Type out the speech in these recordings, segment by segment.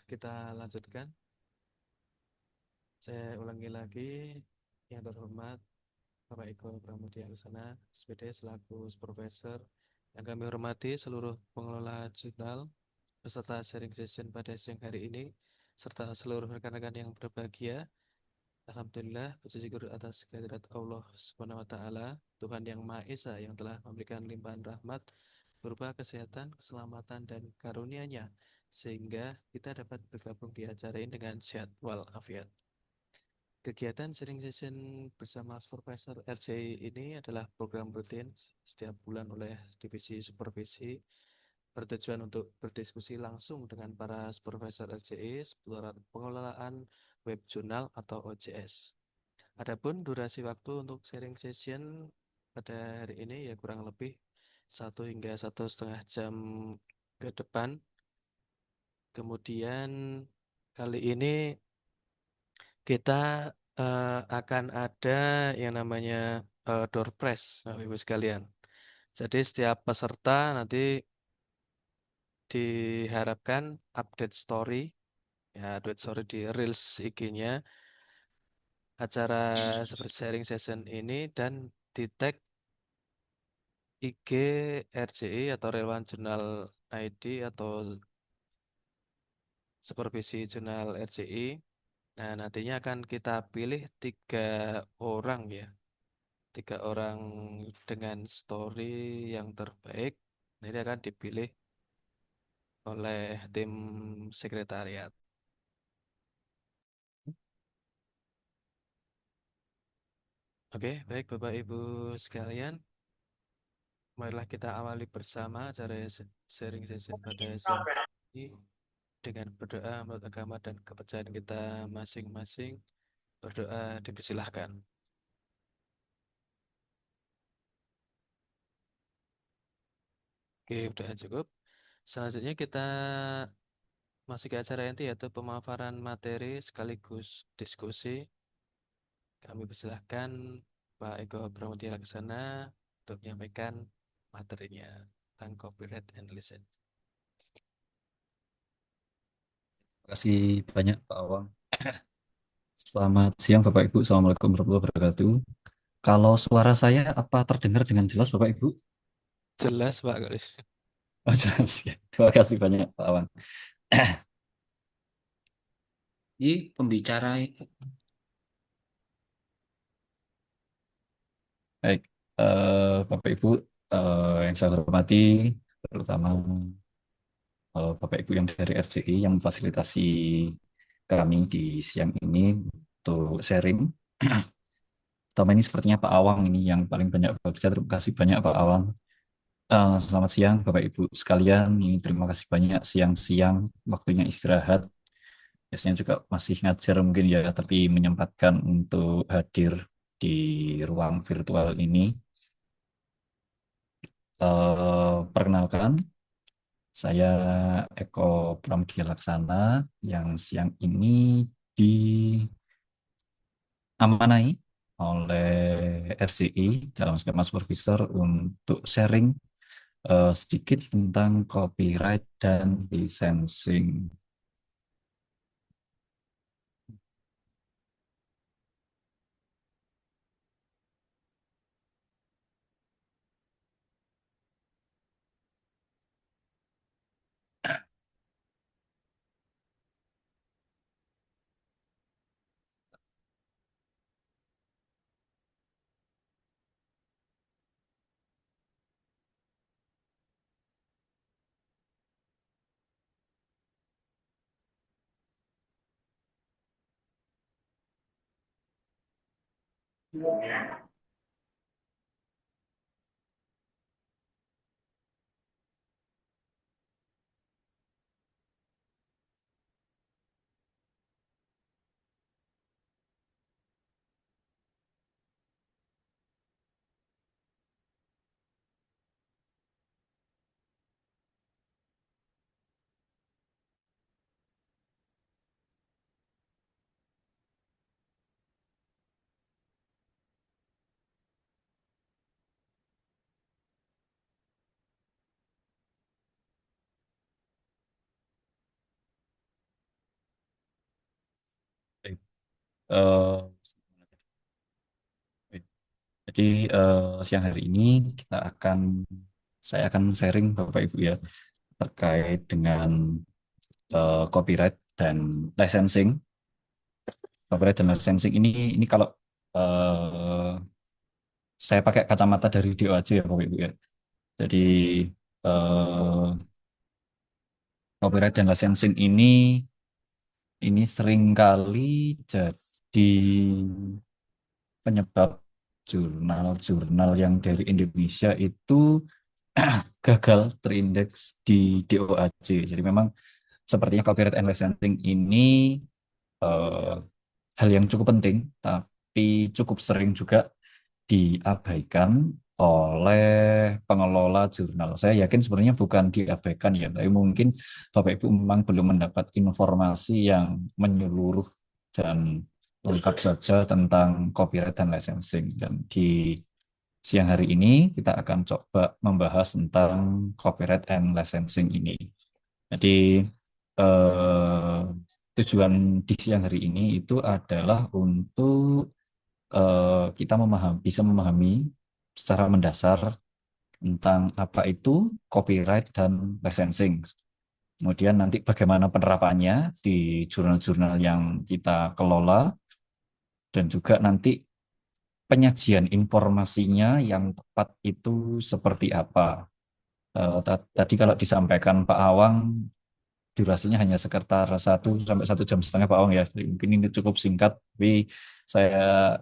kita lanjutkan. Saya ulangi lagi, yang terhormat Bapak Eko Pramudia Laksana, SPD selaku Profesor. Yang kami hormati seluruh pengelola jurnal, peserta sharing session pada siang hari ini, serta seluruh rekan-rekan yang berbahagia. Alhamdulillah, puji syukur atas kehadirat Allah Subhanahu wa Ta'ala, Tuhan yang Maha Esa yang telah memberikan limpahan rahmat berupa kesehatan, keselamatan, dan karunia-Nya, sehingga kita dapat bergabung di acara ini dengan sehat walafiat. Kegiatan sharing session bersama Supervisor RCI ini adalah program rutin setiap bulan oleh Divisi Supervisi, bertujuan untuk berdiskusi langsung dengan para Supervisor RCI seputar pengelolaan web jurnal atau OJS. Adapun durasi waktu untuk sharing session pada hari ini ya kurang lebih 1 hingga 1,5 jam ke depan. Kemudian kali ini kita akan ada yang namanya door prize, Bapak Ibu sekalian. Jadi setiap peserta nanti diharapkan update story, ya update story di Reels IG-nya acara seperti sharing session ini dan di tag IG RCI atau Relawan Jurnal ID atau Supervisi Jurnal RCI. Nah, nantinya akan kita pilih 3 orang ya. 3 orang dengan story yang terbaik. Nah, ini akan dipilih oleh tim sekretariat. Oke, baik Bapak Ibu sekalian. Marilah kita awali bersama acara sharing session pada siang ini dengan berdoa menurut agama dan kepercayaan kita masing-masing. Berdoa dipersilahkan. Oke, udah cukup. Selanjutnya kita masuk ke acara inti yaitu pemaparan materi sekaligus diskusi. Kami persilahkan Pak Eko Pramudia Laksana untuk menyampaikan materinya tentang copyright and license. Terima kasih banyak Pak Awang. Selamat siang Bapak Ibu. Assalamualaikum warahmatullahi wabarakatuh. Kalau suara saya apa terdengar dengan jelas Bapak Ibu? Jelas Pak Galis. Oh, jelas ya. Terima kasih banyak Pak Awang. Ini pembicara baik, Bapak Ibu yang saya hormati, terutama Bapak Ibu yang dari RCI yang memfasilitasi kami di siang ini untuk sharing. Pertama ini sepertinya Pak Awang ini yang paling banyak bekerja. Terima kasih banyak Pak Awang. Selamat siang Bapak Ibu sekalian. Ini terima kasih banyak siang-siang waktunya istirahat. Biasanya juga masih ngajar mungkin ya, tapi menyempatkan untuk hadir di ruang virtual ini. Perkenalkan, saya Eko Pramudia Laksana yang siang ini diamanai oleh RCI dalam skema supervisor untuk sharing sedikit tentang copyright dan licensing. Eh, jadi siang hari ini kita akan saya akan sharing Bapak Ibu ya terkait dengan copyright dan licensing. Copyright dan licensing ini kalau eh, saya pakai kacamata dari DOAJ ya Bapak Ibu ya. Jadi eh, copyright dan licensing ini seringkali jadi penyebab jurnal-jurnal yang dari Indonesia itu gagal terindeks di DOAJ. Jadi memang sepertinya copyright and licensing ini eh, hal yang cukup penting, tapi cukup sering juga diabaikan oleh pengelola jurnal. Saya yakin sebenarnya bukan diabaikan ya, tapi mungkin Bapak Ibu memang belum mendapat informasi yang menyeluruh dan lengkap saja tentang copyright dan licensing. Dan di siang hari ini kita akan coba membahas tentang copyright and licensing ini. Jadi eh, tujuan di siang hari ini itu adalah untuk kita bisa memahami secara mendasar tentang apa itu copyright dan licensing. Kemudian nanti bagaimana penerapannya di jurnal-jurnal yang kita kelola dan juga nanti penyajian informasinya yang tepat itu seperti apa. Tadi kalau disampaikan Pak Awang durasinya hanya sekitar 1 sampai 1,5 jam Pak Ong ya. Jadi mungkin ini cukup singkat, tapi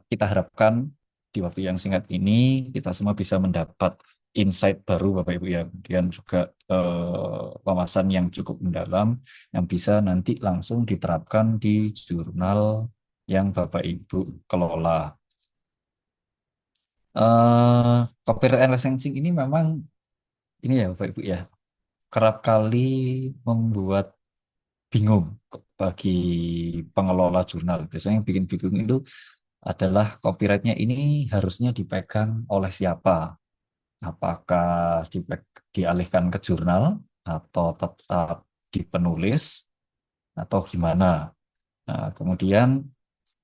kita harapkan di waktu yang singkat ini kita semua bisa mendapat insight baru Bapak Ibu ya. Kemudian juga wawasan yang cukup mendalam yang bisa nanti langsung diterapkan di jurnal yang Bapak Ibu kelola. Copyright and licensing ini memang ini ya Bapak Ibu ya kerap kali membuat bingung bagi pengelola jurnal. Biasanya yang bikin bingung itu adalah copyrightnya ini harusnya dipegang oleh siapa? Apakah dialihkan ke jurnal atau tetap di penulis atau gimana? Nah, kemudian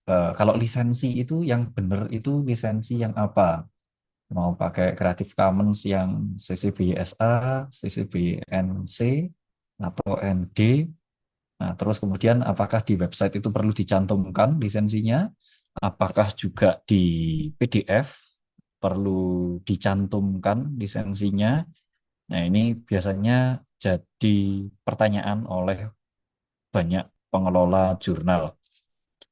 kalau lisensi itu yang benar itu lisensi yang apa? Mau pakai Creative Commons yang CC BY-SA, CC BY-NC, atau ND. Nah, terus kemudian apakah di website itu perlu dicantumkan lisensinya? Apakah juga di PDF perlu dicantumkan lisensinya? Nah, ini biasanya jadi pertanyaan oleh banyak pengelola jurnal.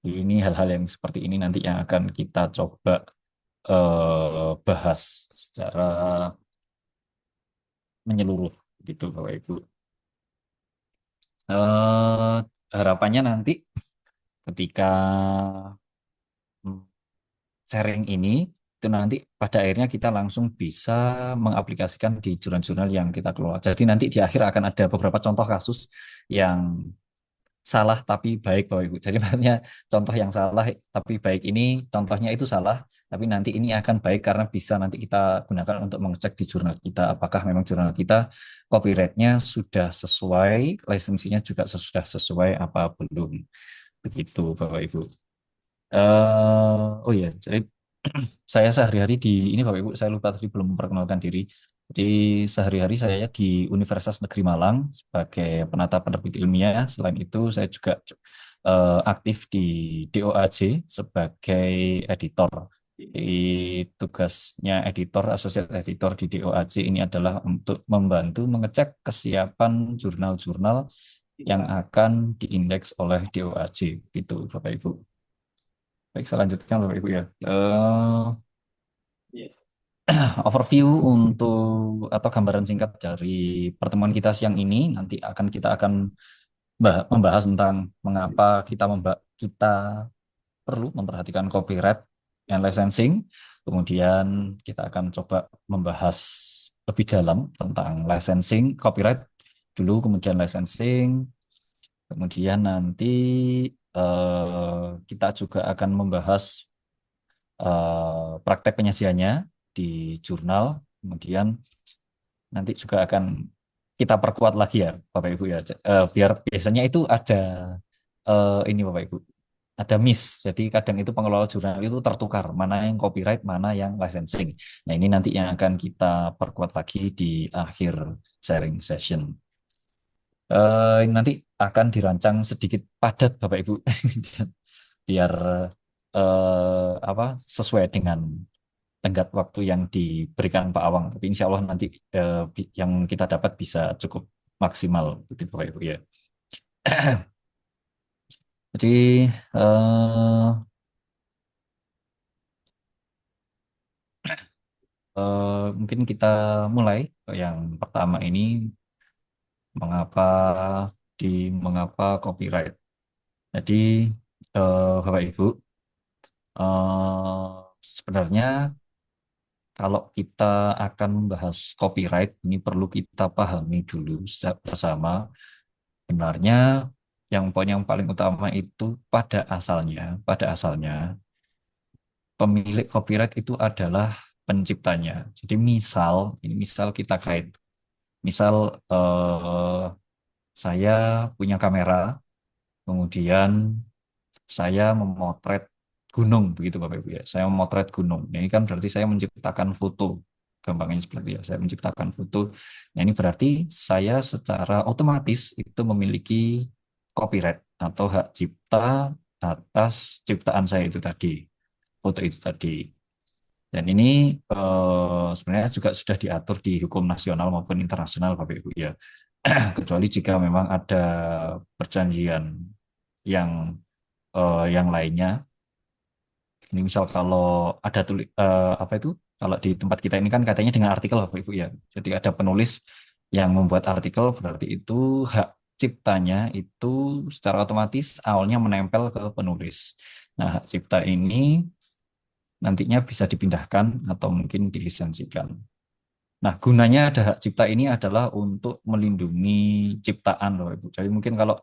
Ini hal-hal yang seperti ini nanti yang akan kita coba bahas secara menyeluruh gitu Bapak Ibu. Eh, Harapannya nanti ketika sharing ini itu nanti pada akhirnya kita langsung bisa mengaplikasikan di jurnal-jurnal yang kita kelola. Jadi nanti di akhir akan ada beberapa contoh kasus yang salah tapi baik Bapak Ibu. Jadi maksudnya contoh yang salah tapi baik ini contohnya itu salah, tapi nanti ini akan baik karena bisa nanti kita gunakan untuk mengecek di jurnal kita apakah memang jurnal kita copyrightnya sudah sesuai, lisensinya juga sudah sesuai apa belum. Begitu Bapak Ibu. Oh ya, jadi saya sehari-hari di ini Bapak Ibu, saya lupa tadi belum memperkenalkan diri. Jadi sehari-hari saya di Universitas Negeri Malang sebagai penata penerbit ilmiah. Selain itu saya juga aktif di DOAJ sebagai editor. Jadi tugasnya editor, associate editor di DOAJ ini adalah untuk membantu mengecek kesiapan jurnal-jurnal yang akan diindeks oleh DOAJ. Gitu Bapak Ibu. Baik, saya lanjutkan Bapak Ibu ya. Overview untuk atau gambaran singkat dari pertemuan kita siang ini nanti kita akan membahas tentang mengapa kita perlu memperhatikan copyright and licensing. Kemudian kita akan coba membahas lebih dalam tentang licensing, copyright dulu, kemudian licensing, kemudian nanti kita juga akan membahas praktek penyajiannya di jurnal, kemudian nanti juga akan kita perkuat lagi ya Bapak Ibu ya. Biar biasanya itu ada ini Bapak Ibu, ada miss. Jadi kadang itu pengelola jurnal itu tertukar mana yang copyright, mana yang licensing. Nah, ini nanti yang akan kita perkuat lagi di akhir sharing session. Nanti akan dirancang sedikit padat Bapak Ibu biar apa sesuai dengan tenggat waktu yang diberikan Pak Awang. Tapi insya Allah nanti yang kita dapat bisa cukup maksimal, gitu Bapak Ibu ya. Jadi mungkin kita mulai. Yang pertama ini mengapa mengapa copyright. Jadi Bapak Ibu, sebenarnya kalau kita akan membahas copyright ini perlu kita pahami dulu bersama benarnya yang poin yang paling utama itu pada asalnya pemilik copyright itu adalah penciptanya. Jadi misal kita kait, misal saya punya kamera, kemudian saya memotret gunung begitu Bapak Ibu ya. Saya memotret gunung. Nah, ini kan berarti saya menciptakan foto. Gampangnya seperti ya, saya menciptakan foto. Nah, ini berarti saya secara otomatis itu memiliki copyright atau hak cipta atas ciptaan saya itu tadi, foto itu tadi. Dan ini sebenarnya juga sudah diatur di hukum nasional maupun internasional Bapak Ibu ya. Kecuali jika memang ada perjanjian yang yang lainnya. Ini misal kalau ada apa itu? Kalau di tempat kita ini kan katanya dengan artikel Bapak Ibu ya. Jadi ada penulis yang membuat artikel berarti itu hak ciptanya itu secara otomatis awalnya menempel ke penulis. Nah, hak cipta ini nantinya bisa dipindahkan atau mungkin dilisensikan. Nah, gunanya ada hak cipta ini adalah untuk melindungi ciptaan Bapak Ibu. Jadi mungkin kalau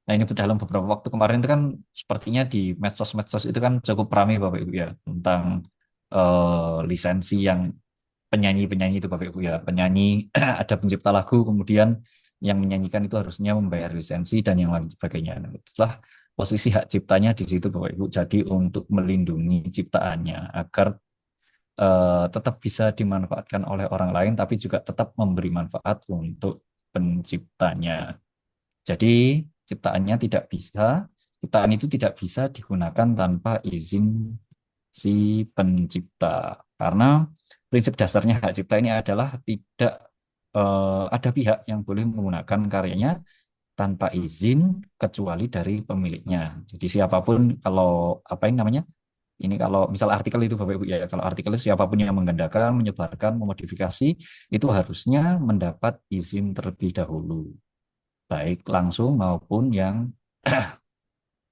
nah ini dalam beberapa waktu kemarin itu kan sepertinya di medsos-medsos itu kan cukup ramai Bapak Ibu ya tentang lisensi yang penyanyi-penyanyi itu Bapak Ibu ya. Penyanyi ada pencipta lagu kemudian yang menyanyikan itu harusnya membayar lisensi dan yang lain sebagainya. Nah, itulah posisi hak ciptanya di situ Bapak Ibu. Jadi untuk melindungi ciptaannya agar tetap bisa dimanfaatkan oleh orang lain tapi juga tetap memberi manfaat untuk penciptanya. Jadi ciptaan itu tidak bisa digunakan tanpa izin si pencipta. Karena prinsip dasarnya hak cipta ini adalah tidak ada pihak yang boleh menggunakan karyanya tanpa izin kecuali dari pemiliknya. Jadi siapapun kalau apa yang namanya? Ini kalau misal artikel itu Bapak Ibu ya, kalau artikel itu siapapun yang menggandakan, menyebarkan, memodifikasi itu harusnya mendapat izin terlebih dahulu baik langsung maupun yang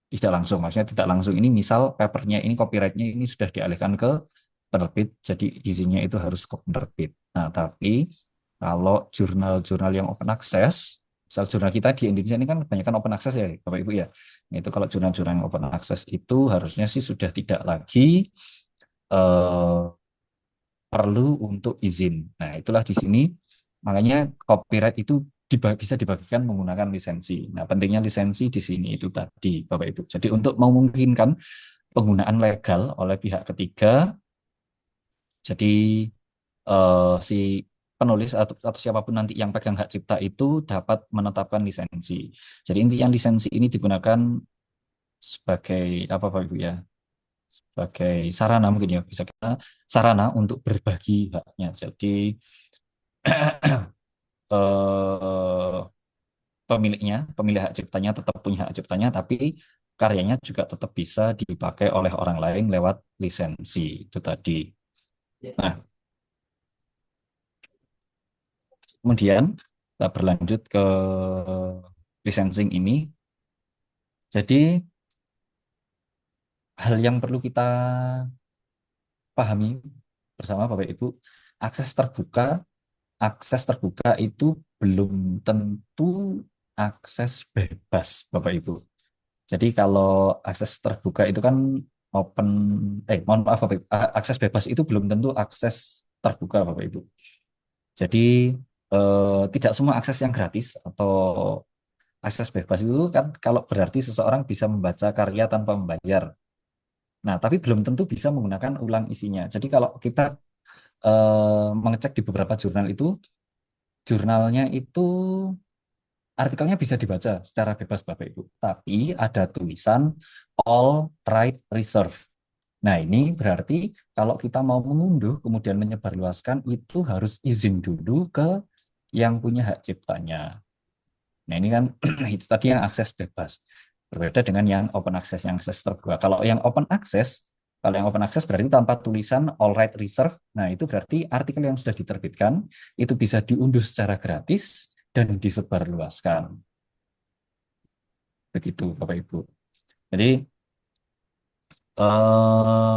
tidak langsung. Maksudnya tidak langsung ini misal papernya ini copyrightnya ini sudah dialihkan ke penerbit, jadi izinnya itu harus ke penerbit. Nah, tapi kalau jurnal-jurnal yang open access, misal jurnal kita di Indonesia ini kan kebanyakan open access ya, Bapak Ibu ya. Nah, itu kalau jurnal-jurnal yang open access itu harusnya sih sudah tidak lagi eh, perlu untuk izin. Nah, itulah di sini makanya copyright itu bisa dibagikan menggunakan lisensi. Nah, pentingnya lisensi di sini itu tadi, Bapak Ibu. Jadi untuk memungkinkan penggunaan legal oleh pihak ketiga, jadi si penulis atau siapapun nanti yang pegang hak cipta itu dapat menetapkan lisensi. Jadi intinya lisensi ini digunakan sebagai apa Bapak Ibu ya? Sebagai sarana mungkin ya, bisa kita sarana untuk berbagi haknya. Jadi eh, pemilik hak ciptanya tetap punya hak ciptanya, tapi karyanya juga tetap bisa dipakai oleh orang lain lewat lisensi itu tadi. Nah, kemudian kita berlanjut ke licensing ini. Jadi hal yang perlu kita pahami bersama Bapak Ibu, akses terbuka, akses terbuka itu belum tentu akses bebas Bapak Ibu. Jadi kalau akses terbuka itu kan open, mohon maaf Bapak Ibu, akses bebas itu belum tentu akses terbuka Bapak Ibu. Jadi tidak semua akses yang gratis atau akses bebas itu kan kalau berarti seseorang bisa membaca karya tanpa membayar. Nah, tapi belum tentu bisa menggunakan ulang isinya. Jadi kalau kita mengecek di beberapa jurnal itu, jurnalnya itu artikelnya bisa dibaca secara bebas Bapak Ibu. Tapi ada tulisan all right reserved. Nah, ini berarti kalau kita mau mengunduh kemudian menyebarluaskan itu harus izin dulu ke yang punya hak ciptanya. Nah, ini kan itu tadi yang akses bebas. Berbeda dengan yang open access, yang akses terbuka. Kalau yang open access berarti tanpa tulisan all right reserved. Nah, itu berarti artikel yang sudah diterbitkan itu bisa diunduh secara gratis dan disebarluaskan. Begitu, Bapak Ibu. Jadi,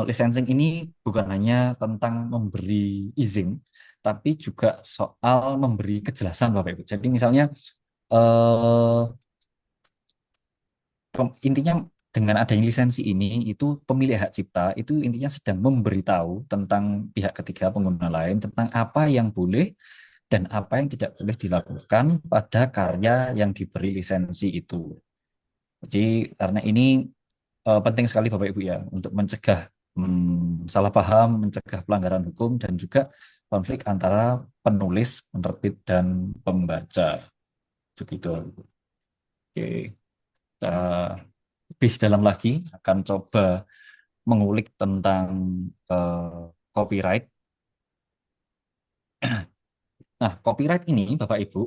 licensing ini bukan hanya tentang memberi izin, tapi juga soal memberi kejelasan, Bapak Ibu. Jadi, misalnya, eh, intinya dengan adanya lisensi ini itu pemilik hak cipta itu intinya sedang memberitahu tentang pihak ketiga pengguna lain tentang apa yang boleh dan apa yang tidak boleh dilakukan pada karya yang diberi lisensi itu. Jadi karena ini penting sekali Bapak Ibu ya untuk mencegah salah paham, mencegah pelanggaran hukum dan juga konflik antara penulis, penerbit dan pembaca. Begitu. Oke. Lebih dalam lagi akan coba mengulik tentang copyright. Nah, copyright ini Bapak Ibu,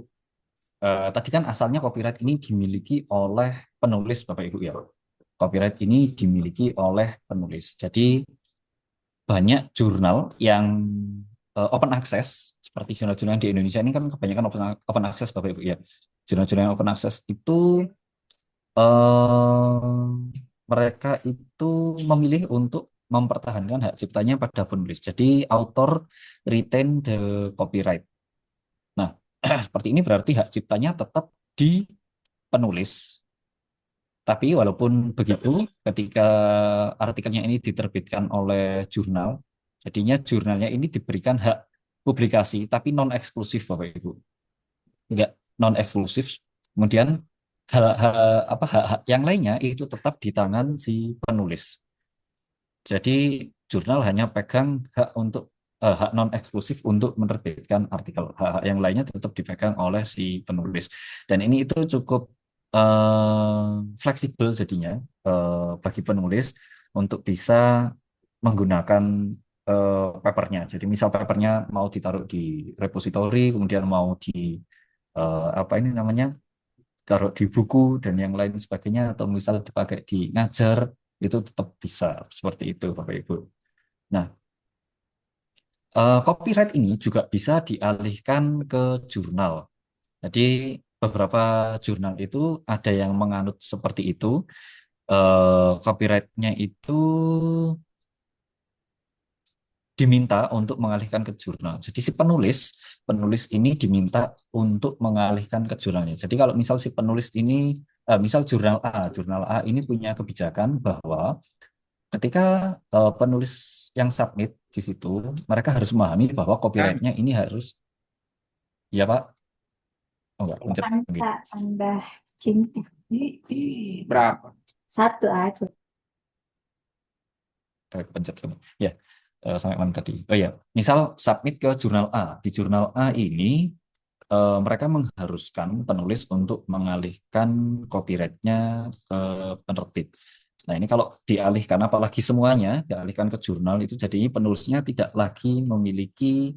tadi kan asalnya copyright ini dimiliki oleh penulis Bapak Ibu ya. Copyright ini dimiliki oleh penulis. Jadi banyak jurnal yang open access, seperti jurnal-jurnal di Indonesia ini kan kebanyakan open access Bapak Ibu ya. Jurnal-jurnal yang open access itu eh, mereka itu memilih untuk mempertahankan hak ciptanya pada penulis. Jadi author retain the copyright. Nah, seperti ini berarti hak ciptanya tetap di penulis. Tapi walaupun begitu, ketika artikelnya ini diterbitkan oleh jurnal, jadinya jurnalnya ini diberikan hak publikasi, tapi non eksklusif Bapak Ibu. Enggak non eksklusif. Kemudian hak-hak yang lainnya itu tetap di tangan si penulis. Jadi jurnal hanya pegang hak non eksklusif untuk menerbitkan artikel. Hak-hak yang lainnya tetap dipegang oleh si penulis. Dan ini itu cukup fleksibel jadinya bagi penulis untuk bisa menggunakan papernya. Jadi misal papernya mau ditaruh di repository, kemudian mau di apa ini namanya taruh di buku dan yang lain sebagainya, atau misal dipakai di ngajar, itu tetap bisa seperti itu Bapak Ibu. Nah, copyright ini juga bisa dialihkan ke jurnal. Jadi beberapa jurnal itu ada yang menganut seperti itu. Copyrightnya itu diminta untuk mengalihkan ke jurnal. Jadi si penulis ini diminta untuk mengalihkan ke jurnalnya. Jadi kalau misal si penulis ini, misal jurnal A ini punya kebijakan bahwa ketika penulis yang submit di situ, mereka harus memahami bahwa Kan copyrightnya ini harus, ya Pak, oh enggak, pencet gitu. Tambah cinta. berapa? Satu aja. Kepencet dulu. Ya, sampai mana tadi? Oh ya, misal submit ke jurnal A. Di jurnal A ini mereka mengharuskan penulis untuk mengalihkan copyrightnya ke penerbit. Nah ini kalau dialihkan, apalagi semuanya dialihkan ke jurnal itu jadi penulisnya tidak lagi memiliki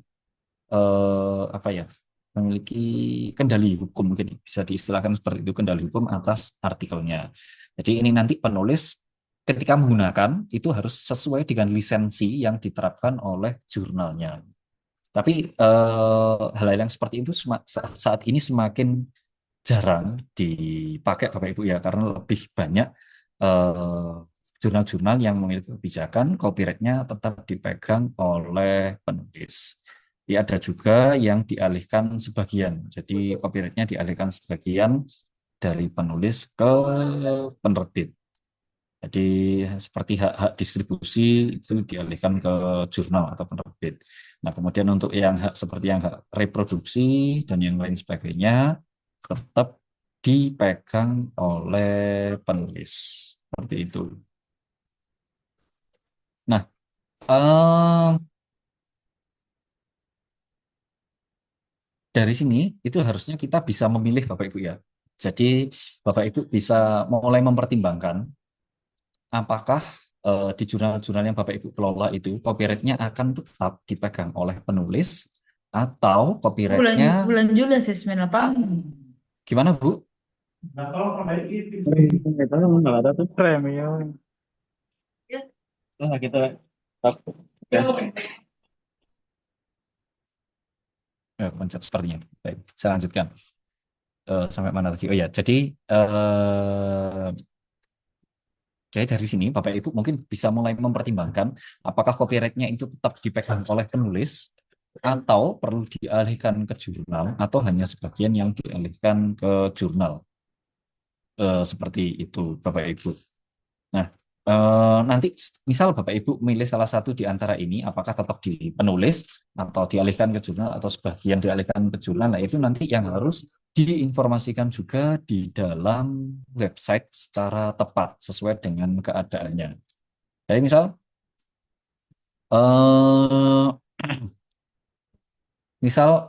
apa ya, memiliki kendali hukum, mungkin bisa diistilahkan seperti itu, kendali hukum atas artikelnya. Jadi ini nanti penulis ketika menggunakan itu harus sesuai dengan lisensi yang diterapkan oleh jurnalnya. Tapi hal-hal yang seperti itu saat ini semakin jarang dipakai Bapak Ibu ya, karena lebih banyak jurnal-jurnal yang memiliki kebijakan copyrightnya tetap dipegang oleh penulis. Ya, ada juga yang dialihkan sebagian, jadi copyrightnya dialihkan sebagian dari penulis ke penerbit. Jadi seperti hak-hak distribusi itu dialihkan ke jurnal atau penerbit. Nah, kemudian untuk yang hak seperti yang hak reproduksi dan yang lain sebagainya tetap dipegang oleh penulis. Seperti itu. Nah, dari sini itu harusnya kita bisa memilih Bapak Ibu ya. Jadi Bapak Ibu bisa mulai mempertimbangkan apakah di jurnal-jurnal yang Bapak Ibu kelola itu copyright-nya akan tetap dipegang oleh penulis atau Bulan copyright-nya bulan Juli sih 98. gimana Bu? Itu nggak ada tuh premium. Nah, kita Pencet sepertinya. Baik, saya lanjutkan. Sampai mana tadi? Oh ya, jadi dari sini Bapak Ibu mungkin bisa mulai mempertimbangkan apakah copyright-nya itu tetap dipegang oleh penulis atau perlu dialihkan ke jurnal atau hanya sebagian yang dialihkan ke jurnal. Seperti itu Bapak Ibu. Nah, nanti misal Bapak Ibu milih salah satu di antara ini, apakah tetap di penulis atau dialihkan ke jurnal atau sebagian dialihkan ke jurnal, nah itu nanti yang harus diinformasikan juga di dalam website secara tepat sesuai dengan keadaannya. Jadi misal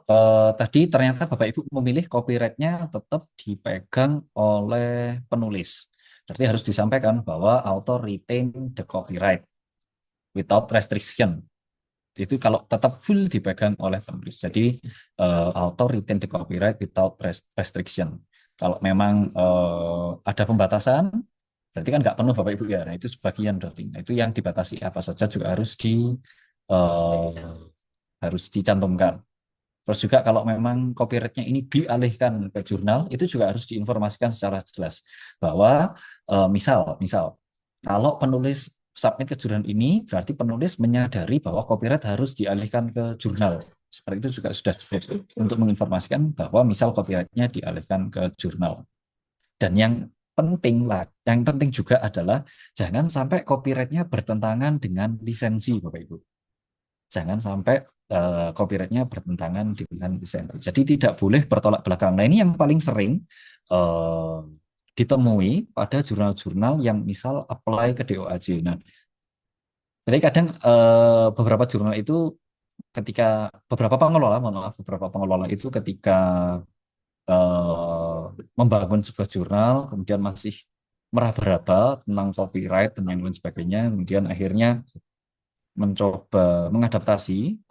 eh, tadi ternyata Bapak Ibu memilih copyright-nya tetap dipegang oleh penulis. Berarti harus disampaikan bahwa author retain the copyright without restriction. Itu kalau tetap full dipegang oleh penulis. Jadi author retain the copyright without restriction. Kalau memang ada pembatasan, berarti kan nggak penuh Bapak Ibu ya. Nah itu sebagian berarti. Nah, itu yang dibatasi apa saja juga harus dicantumkan. Terus juga kalau memang copyright-nya ini dialihkan ke jurnal, itu juga harus diinformasikan secara jelas bahwa misal kalau penulis submit ke jurnal ini, berarti penulis menyadari bahwa copyright harus dialihkan ke jurnal. Seperti itu juga sudah untuk menginformasikan bahwa misal copyright-nya dialihkan ke jurnal. Dan yang penting juga adalah jangan sampai copyright-nya bertentangan dengan lisensi, Bapak Ibu. Jangan sampai copyright-nya bertentangan dengan lisensi. Jadi tidak boleh bertolak belakang. Nah ini yang paling sering ditemui pada jurnal-jurnal yang misal apply ke DOAJ. Nah, jadi kadang beberapa jurnal itu ketika beberapa pengelola itu ketika membangun sebuah jurnal, kemudian masih meraba-raba tentang copyright dan yang lain sebagainya, kemudian akhirnya mencoba mengadaptasi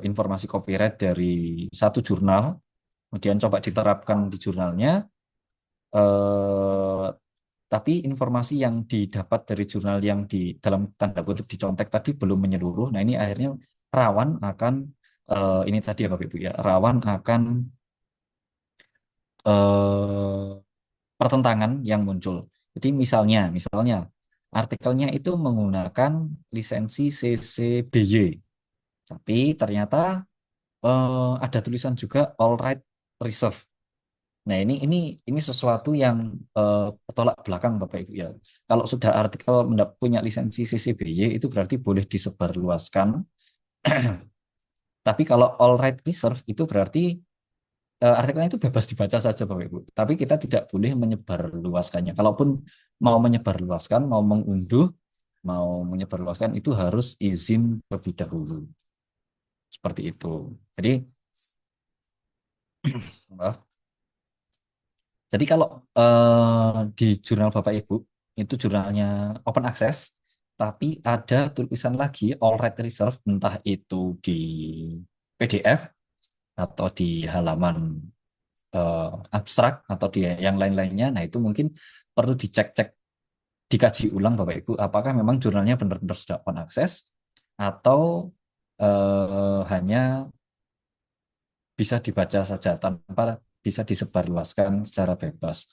informasi copyright dari satu jurnal, kemudian coba diterapkan di jurnalnya, tapi informasi yang didapat dari jurnal yang di dalam tanda kutip dicontek tadi belum menyeluruh. Nah ini akhirnya rawan akan ini tadi ya Bapak Ibu ya, rawan akan pertentangan yang muncul. Jadi misalnya artikelnya itu menggunakan lisensi CC BY, tapi ternyata ada tulisan juga all right reserve. Nah ini sesuatu yang bertolak belakang Bapak Ibu ya. Kalau sudah artikel punya lisensi CC BY itu berarti boleh disebarluaskan. Tapi kalau all right reserve itu berarti artikelnya itu bebas dibaca saja Bapak Ibu. Tapi kita tidak boleh menyebarluaskannya. Kalaupun mau menyebarluaskan, mau mengunduh, mau menyebarluaskan itu harus izin terlebih dahulu. Seperti itu. Jadi kalau di jurnal Bapak Ibu itu jurnalnya open access, tapi ada tulisan lagi all right reserve, entah itu di PDF atau di halaman abstrak atau di yang lain-lainnya. Nah itu mungkin perlu dicek-cek, dikaji ulang Bapak Ibu, apakah memang jurnalnya benar-benar sudah open access atau hanya bisa dibaca saja tanpa bisa disebarluaskan secara bebas.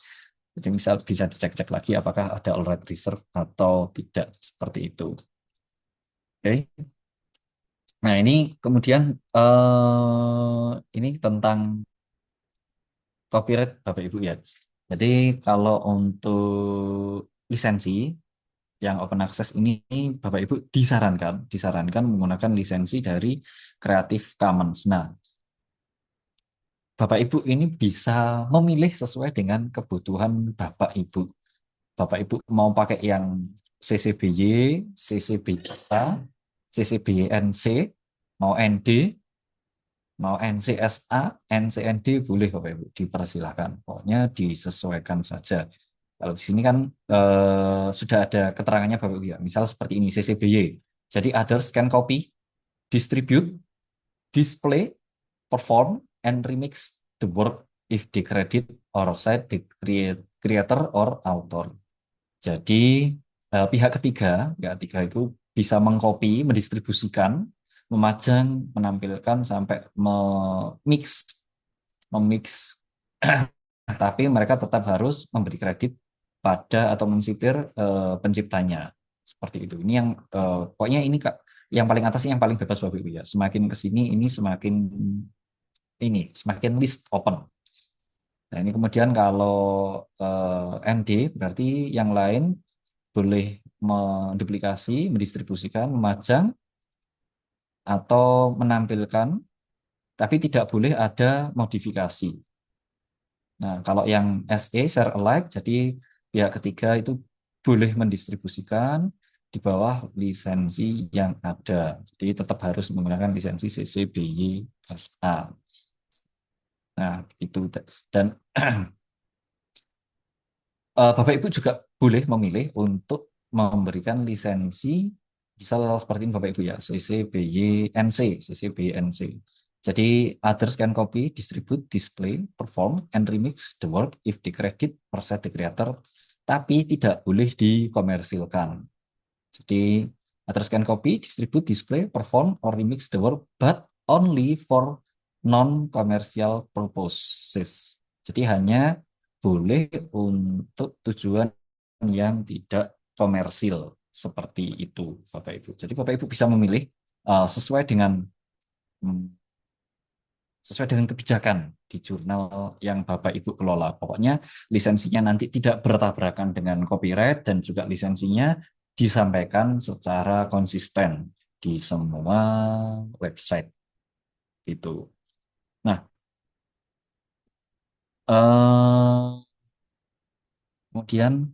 Jadi misal bisa dicek-cek lagi apakah ada all right reserve atau tidak, seperti itu. Oke. Nah ini kemudian ini tentang copyright Bapak Ibu ya. Jadi kalau untuk lisensi yang open access ini Bapak Ibu disarankan menggunakan lisensi dari Creative Commons. Nah, Bapak Ibu ini bisa memilih sesuai dengan kebutuhan Bapak Ibu. Bapak Ibu mau pakai yang CCBY, CCBYSA, CCBYNC, mau ND, mau NCSA, NCND boleh Bapak Ibu, dipersilahkan. Pokoknya disesuaikan saja. Kalau di sini kan sudah ada keterangannya Bapak Ibu ya. Misal seperti ini CCBY. Jadi others can copy, distribute, display, perform, and remix the work if the credit or cite the creator or author. Jadi pihak ketiga, itu bisa mengcopy, mendistribusikan, memajang, menampilkan sampai memix, tapi mereka tetap harus memberi kredit pada atau mensitir penciptanya seperti itu. Ini yang pokoknya ini Kak, yang paling atas yang paling bebas Bapak Ibu ya. Semakin ke sini ini semakin list open. Nah, ini kemudian kalau ND berarti yang lain boleh menduplikasi, mendistribusikan, memajang, atau menampilkan, tapi tidak boleh ada modifikasi. Nah, kalau yang SE, share alike, jadi pihak ketiga itu boleh mendistribusikan di bawah lisensi yang ada. Jadi tetap harus menggunakan lisensi CC BY SA. Nah, itu. Dan Bapak Ibu juga boleh memilih untuk memberikan lisensi, misal seperti ini Bapak Ibu ya, CC BY NC. Jadi others can copy, distribute, display, perform, and remix the work if the credit or set the creator, tapi tidak boleh dikomersilkan. Jadi others can copy, distribute, display, perform, or remix the work, but only for non-commercial purposes. Jadi hanya boleh untuk tujuan yang tidak komersil seperti itu, Bapak Ibu. Jadi Bapak Ibu bisa memilih sesuai dengan kebijakan di jurnal yang Bapak Ibu kelola. Pokoknya lisensinya nanti tidak bertabrakan dengan copyright dan juga lisensinya disampaikan secara konsisten di semua website itu. Nah, kemudian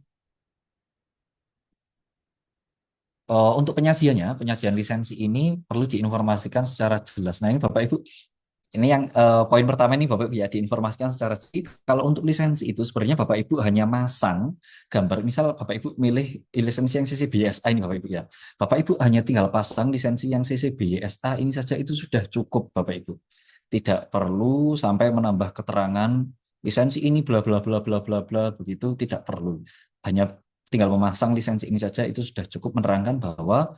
untuk penyajian lisensi ini perlu diinformasikan secara jelas. Nah, ini Bapak Ibu, ini yang poin pertama ini Bapak Ibu ya, diinformasikan secara jelas. Kalau untuk lisensi itu sebenarnya Bapak Ibu hanya masang gambar, misal Bapak Ibu milih lisensi yang CC BY-SA ini Bapak Ibu ya. Bapak Ibu hanya tinggal pasang lisensi yang CC BY-SA ini saja, itu sudah cukup Bapak Ibu. Tidak perlu sampai menambah keterangan lisensi ini bla bla bla bla bla bla begitu, tidak perlu. Hanya tinggal memasang lisensi ini saja itu sudah cukup menerangkan bahwa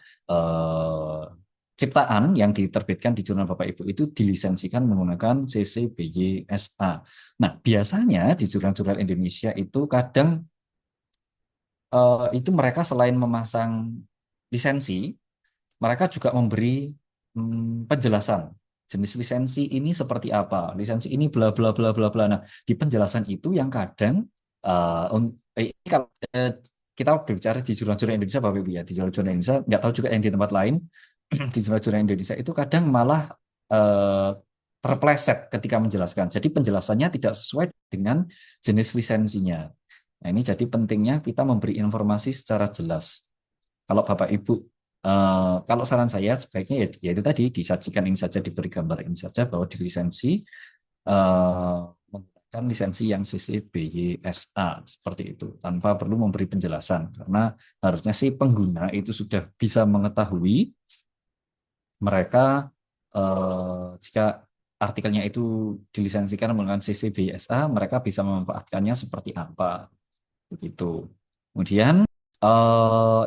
ciptaan yang diterbitkan di jurnal Bapak Ibu itu dilisensikan menggunakan CC BY SA. Nah, biasanya di jurnal-jurnal Indonesia itu kadang itu mereka selain memasang lisensi, mereka juga memberi penjelasan jenis lisensi ini seperti apa, lisensi ini bla bla bla bla bla. Nah, di penjelasan itu yang kadang kalau kita berbicara di jurnal-jurnal Indonesia Bapak Ibu ya, di jurnal-jurnal Indonesia, nggak tahu juga yang di tempat lain, di jurnal-jurnal Indonesia itu kadang malah terpleset ketika menjelaskan. Jadi penjelasannya tidak sesuai dengan jenis lisensinya. Nah, ini jadi pentingnya kita memberi informasi secara jelas. Kalau Bapak Ibu, kalau saran saya sebaiknya ya itu tadi disajikan ini saja, diberi gambar ini saja bahwa di lisensi menggunakan lisensi yang CC BY SA seperti itu, tanpa perlu memberi penjelasan, karena harusnya si pengguna itu sudah bisa mengetahui mereka jika artikelnya itu dilisensikan menggunakan CC BY SA, mereka bisa memanfaatkannya seperti apa begitu. Kemudian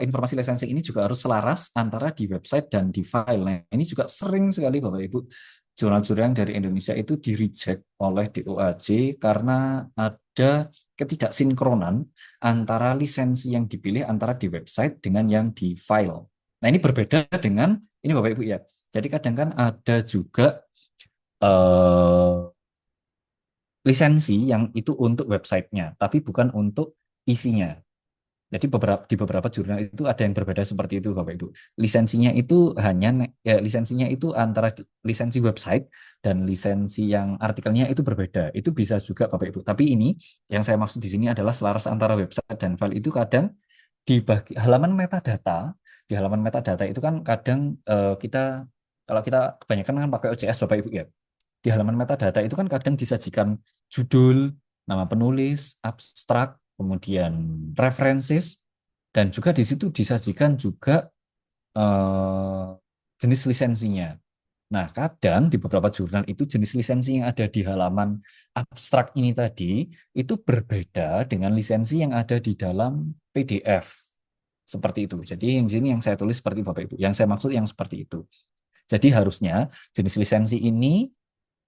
informasi lisensi ini juga harus selaras antara di website dan di file. Nah, ini juga sering sekali Bapak Ibu jurnal-jurnal dari Indonesia itu di-reject oleh DOAJ karena ada ketidaksinkronan antara lisensi yang dipilih antara di website dengan yang di file. Nah, ini berbeda dengan ini Bapak Ibu ya. Jadi kadang kan ada juga lisensi yang itu untuk websitenya, tapi bukan untuk isinya. Jadi di beberapa jurnal itu ada yang berbeda seperti itu, Bapak Ibu. Lisensinya itu lisensinya itu antara lisensi website dan lisensi yang artikelnya itu berbeda. Itu bisa juga, Bapak Ibu. Tapi ini yang saya maksud di sini adalah selaras antara website dan file itu kadang di halaman metadata. Di halaman metadata itu kan kadang kita kalau kita kebanyakan kan pakai OJS, Bapak Ibu ya. Di halaman metadata itu kan kadang disajikan judul, nama penulis, abstrak, kemudian references, dan juga di situ disajikan juga jenis lisensinya. Nah, kadang di beberapa jurnal itu jenis lisensi yang ada di halaman abstrak ini tadi itu berbeda dengan lisensi yang ada di dalam PDF. Seperti itu. Jadi yang sini yang saya tulis seperti Bapak Ibu. Yang saya maksud yang seperti itu. Jadi harusnya jenis lisensi ini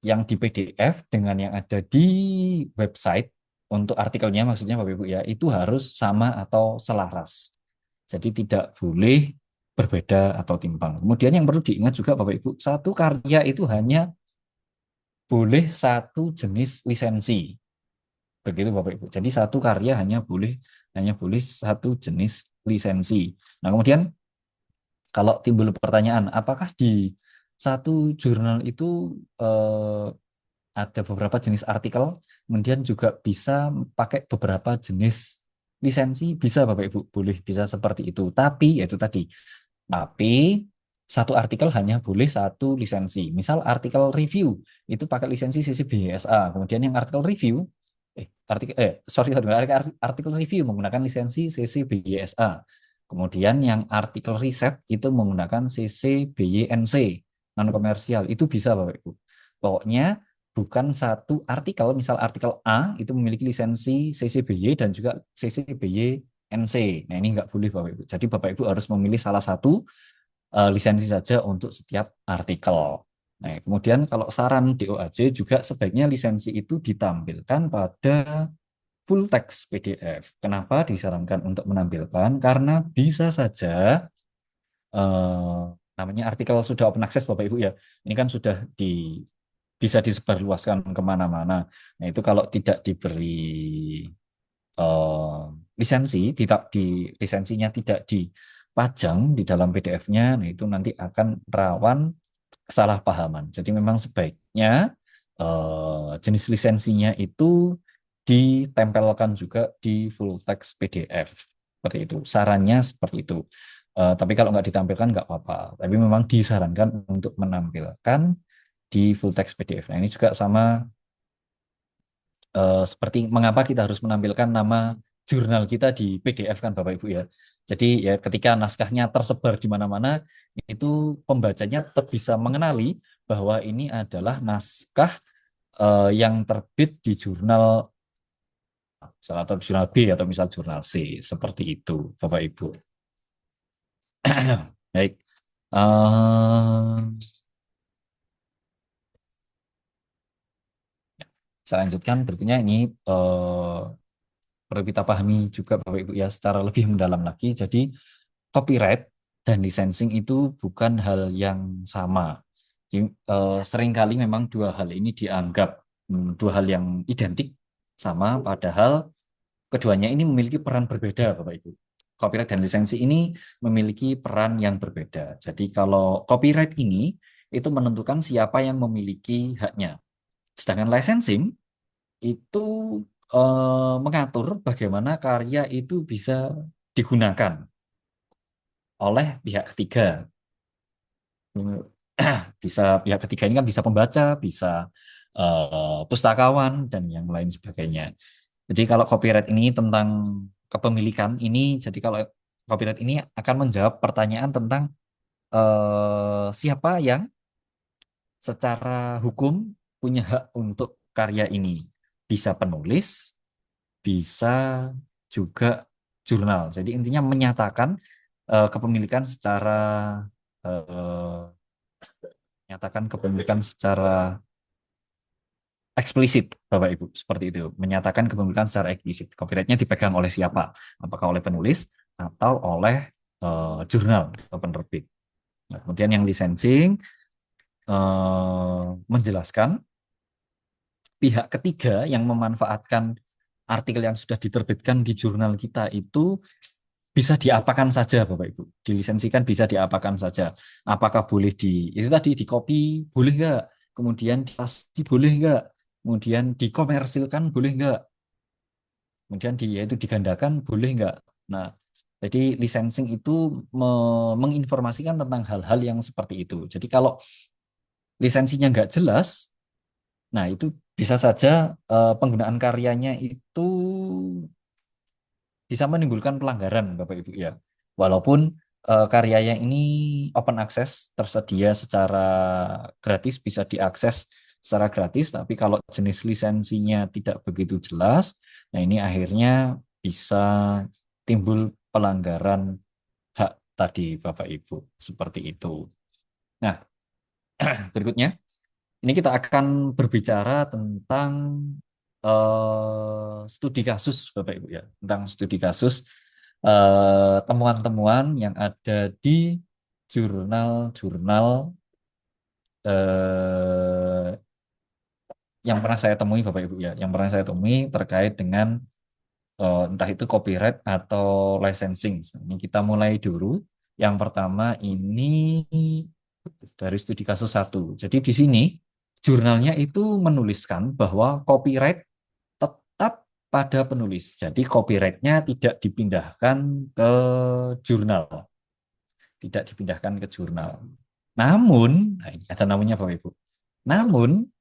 yang di PDF dengan yang ada di website untuk artikelnya maksudnya Bapak Ibu ya, itu harus sama atau selaras. Jadi tidak boleh berbeda atau timpang. Kemudian yang perlu diingat juga Bapak Ibu, satu karya itu hanya boleh satu jenis lisensi. Begitu Bapak Ibu. Jadi satu karya hanya boleh satu jenis lisensi. Nah, kemudian kalau timbul pertanyaan, apakah di satu jurnal itu ada beberapa jenis artikel, kemudian juga bisa pakai beberapa jenis lisensi, bisa Bapak Ibu, boleh, bisa seperti itu. Tapi, yaitu tadi, tapi satu artikel hanya boleh satu lisensi. Misal artikel review, itu pakai lisensi CC BY-SA, kemudian yang artikel review, artikel review menggunakan lisensi CC BY-SA. Kemudian yang artikel riset itu menggunakan CC BY-NC, non komersial, itu bisa Bapak Ibu. Pokoknya bukan satu artikel, misal artikel A itu memiliki lisensi CC-BY dan juga CC-BY-NC. Nah, ini nggak boleh Bapak Ibu. Jadi Bapak Ibu harus memilih salah satu lisensi saja untuk setiap artikel. Nah, kemudian kalau saran DOAJ juga sebaiknya lisensi itu ditampilkan pada full text PDF. Kenapa disarankan untuk menampilkan? Karena bisa saja namanya artikel sudah open access Bapak Ibu ya. Ini kan sudah bisa disebarluaskan kemana-mana. Nah, itu kalau tidak diberi lisensi, lisensinya tidak dipajang di dalam PDF-nya, nah itu nanti akan rawan kesalahpahaman. Jadi memang sebaiknya jenis lisensinya itu ditempelkan juga di full text PDF. Seperti itu. Sarannya seperti itu. Tapi kalau nggak ditampilkan nggak apa-apa. Tapi memang disarankan untuk menampilkan di full text PDF. Nah, ini juga sama seperti mengapa kita harus menampilkan nama jurnal kita di PDF kan Bapak Ibu ya. Jadi ya ketika naskahnya tersebar di mana-mana, itu pembacanya tetap bisa mengenali bahwa ini adalah naskah yang terbit di jurnal misal atau jurnal B atau misal jurnal C, seperti itu Bapak Ibu. Baik. Saya lanjutkan berikutnya ini perlu kita pahami juga Bapak Ibu ya secara lebih mendalam lagi. Jadi copyright dan licensing itu bukan hal yang sama. Jadi, seringkali memang dua hal ini dianggap dua hal yang identik sama, padahal keduanya ini memiliki peran berbeda Bapak Ibu. Copyright dan lisensi ini memiliki peran yang berbeda. Jadi kalau copyright ini itu menentukan siapa yang memiliki haknya. Sedangkan licensing itu mengatur bagaimana karya itu bisa digunakan oleh pihak ketiga. Bisa pihak ketiga ini kan bisa pembaca, bisa pustakawan, dan yang lain sebagainya. Jadi kalau copyright ini tentang kepemilikan ini, jadi kalau copyright ini akan menjawab pertanyaan tentang siapa yang secara hukum punya hak untuk karya ini. Bisa penulis, bisa juga jurnal. Jadi intinya menyatakan kepemilikan secara eksplisit, Bapak Ibu, seperti itu. Menyatakan kepemilikan secara eksplisit. Copyrightnya dipegang oleh siapa? Apakah oleh penulis atau oleh jurnal atau penerbit. Nah, kemudian yang licensing menjelaskan pihak ketiga yang memanfaatkan artikel yang sudah diterbitkan di jurnal kita itu bisa diapakan saja Bapak Ibu. Dilisensikan bisa diapakan saja. Apakah boleh itu tadi di copy boleh nggak? Kemudian dikasih boleh nggak? Kemudian dikomersilkan boleh nggak? Kemudian yaitu digandakan boleh nggak? Nah, jadi licensing itu menginformasikan tentang hal-hal yang seperti itu. Jadi kalau lisensinya nggak jelas, nah itu bisa saja penggunaan karyanya itu bisa menimbulkan pelanggaran Bapak Ibu ya. Walaupun karyanya ini open access, tersedia secara gratis, bisa diakses secara gratis, tapi kalau jenis lisensinya tidak begitu jelas, nah ini akhirnya bisa timbul pelanggaran hak tadi Bapak Ibu, seperti itu. Nah, berikutnya ini kita akan berbicara tentang studi kasus Bapak Ibu ya, tentang studi kasus temuan-temuan yang ada di jurnal-jurnal yang pernah saya temui Bapak Ibu ya, yang pernah saya temui terkait dengan entah itu copyright atau licensing. Ini kita mulai dulu. Yang pertama ini dari studi kasus 1. Jadi di sini jurnalnya itu menuliskan bahwa copyright tetap pada penulis. Jadi copyright-nya tidak dipindahkan ke jurnal. Tidak dipindahkan ke jurnal. Namun, nah ini ada namanya Bapak Ibu. Namun,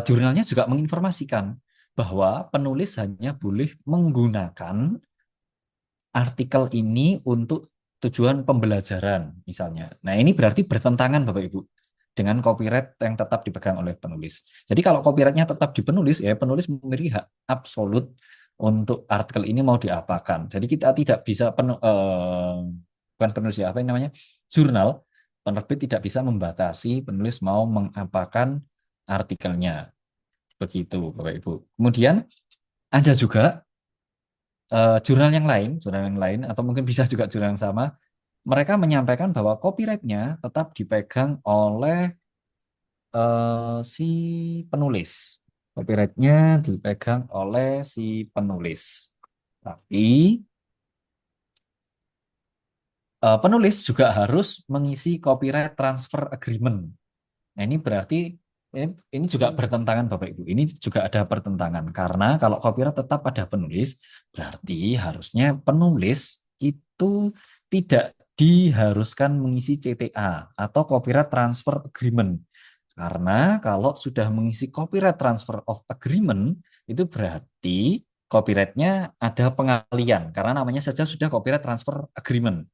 jurnalnya juga menginformasikan bahwa penulis hanya boleh menggunakan artikel ini untuk tujuan pembelajaran misalnya. Nah, ini berarti bertentangan Bapak Ibu dengan copyright yang tetap dipegang oleh penulis. Jadi kalau copyright-nya tetap di penulis, ya penulis memiliki hak absolut untuk artikel ini mau diapakan. Jadi kita tidak bisa bukan penulis ya, apa yang namanya? Jurnal, penerbit tidak bisa membatasi penulis mau mengapakan artikelnya. Begitu Bapak Ibu. Kemudian ada juga jurnal yang lain, atau mungkin bisa juga jurnal yang sama, mereka menyampaikan bahwa copyright-nya tetap dipegang oleh si penulis. Copyright-nya dipegang oleh si penulis. Tapi penulis juga harus mengisi copyright transfer agreement. Nah, ini berarti ini juga bertentangan Bapak Ibu. Ini juga ada pertentangan karena kalau copyright tetap pada penulis, berarti harusnya penulis itu tidak diharuskan mengisi CTA atau copyright transfer agreement. Karena kalau sudah mengisi copyright transfer of agreement, itu berarti copyright-nya ada pengalian karena namanya saja sudah copyright transfer agreement.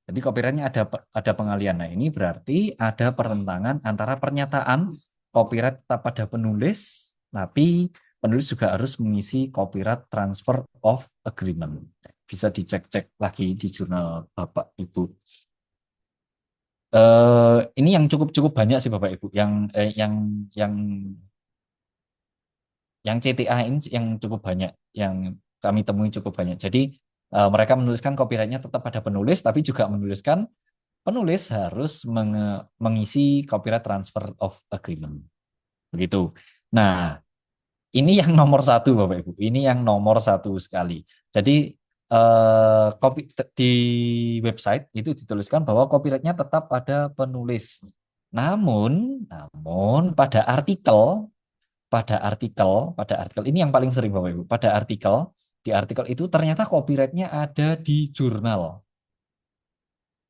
Jadi copyright-nya ada pengalian. Nah, ini berarti ada pertentangan antara pernyataan copyright tetap pada penulis, tapi penulis juga harus mengisi copyright transfer of agreement. Bisa dicek-cek lagi di jurnal Bapak Ibu. Ini yang cukup banyak sih Bapak Ibu, yang CTA ini yang cukup banyak, yang kami temui cukup banyak. Jadi mereka menuliskan copyright-nya tetap pada penulis, tapi juga menuliskan penulis harus mengisi copyright transfer of agreement. Begitu. Nah, ini yang nomor 1 Bapak Ibu. Ini yang nomor 1 sekali. Jadi di website itu dituliskan bahwa copyright-nya tetap pada penulis. Namun pada artikel ini yang paling sering Bapak Ibu. Di artikel itu ternyata copyright-nya ada di jurnal.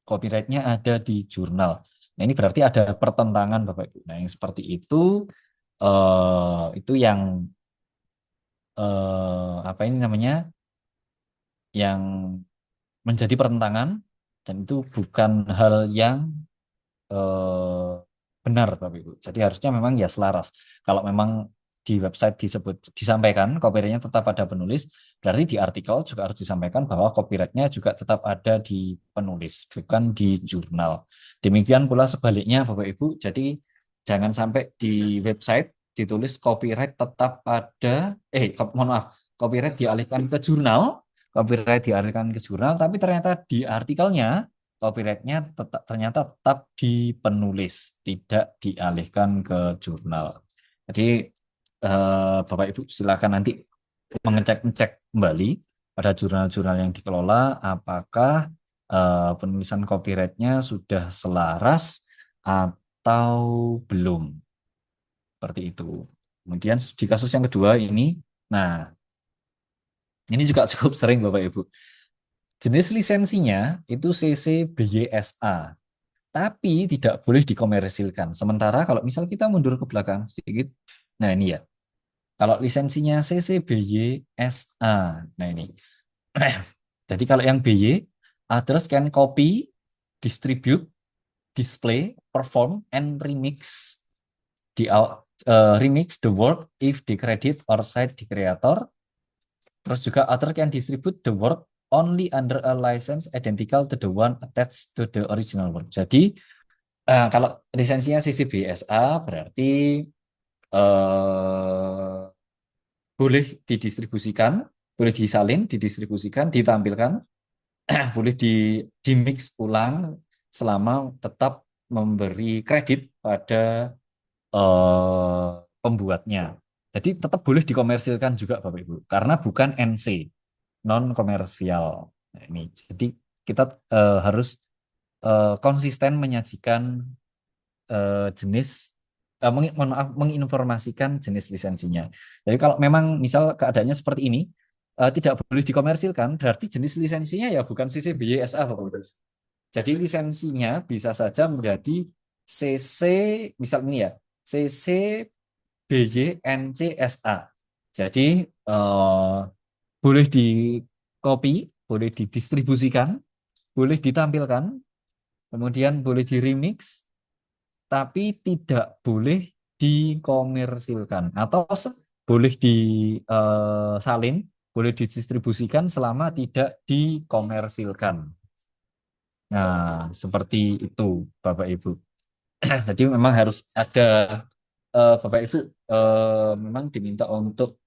Copyright-nya ada di jurnal. Nah, ini berarti ada pertentangan Bapak Ibu. Nah, yang seperti itu yang apa ini namanya? Yang menjadi pertentangan, dan itu bukan hal yang benar Bapak Ibu. Jadi harusnya memang ya selaras. Kalau memang di website disampaikan copyright-nya tetap ada penulis, berarti di artikel juga harus disampaikan bahwa copyright-nya juga tetap ada di penulis, bukan di jurnal. Demikian pula sebaliknya Bapak Ibu. Jadi jangan sampai di website ditulis copyright tetap ada, mohon maaf, copyright dialihkan ke jurnal, tapi ternyata di artikelnya copyright-nya ternyata tetap di penulis, tidak dialihkan ke jurnal. Jadi Bapak Ibu silakan nanti mengecek kembali pada jurnal-jurnal yang dikelola, apakah penulisan copyrightnya sudah selaras atau belum, seperti itu. Kemudian di kasus yang kedua ini, nah ini juga cukup sering Bapak Ibu. Jenis lisensinya itu CC BY-SA, tapi tidak boleh dikomersilkan. Sementara kalau misal kita mundur ke belakang sedikit, nah ini ya, kalau lisensinya CC BY-SA, nah ini. Jadi kalau yang BY, address can copy, distribute, display, perform, and remix remix the work if the credit or cite the creator. Terus juga author can distribute the work only under a license identical to the one attached to the original work. Jadi kalau lisensinya CC BY-SA berarti boleh didistribusikan, boleh disalin, didistribusikan, ditampilkan, boleh di mix ulang selama tetap memberi kredit pada pembuatnya. Jadi tetap boleh dikomersilkan juga Bapak Ibu, karena bukan NC, non komersial. Nah, ini jadi kita harus konsisten menyajikan jenis menginformasikan jenis lisensinya. Jadi kalau memang misal keadaannya seperti ini tidak boleh dikomersilkan, berarti jenis lisensinya ya bukan CC BY-SA Bapak Ibu. Jadi lisensinya bisa saja menjadi CC, misal ini ya, CC BY-NC-SA. Jadi boleh di copy, boleh didistribusikan, boleh ditampilkan, kemudian boleh di remix, tapi tidak boleh dikomersilkan atau boleh disalin, boleh didistribusikan selama tidak dikomersilkan. Nah, seperti itu Bapak Ibu. Jadi memang harus ada Bapak Ibu memang diminta untuk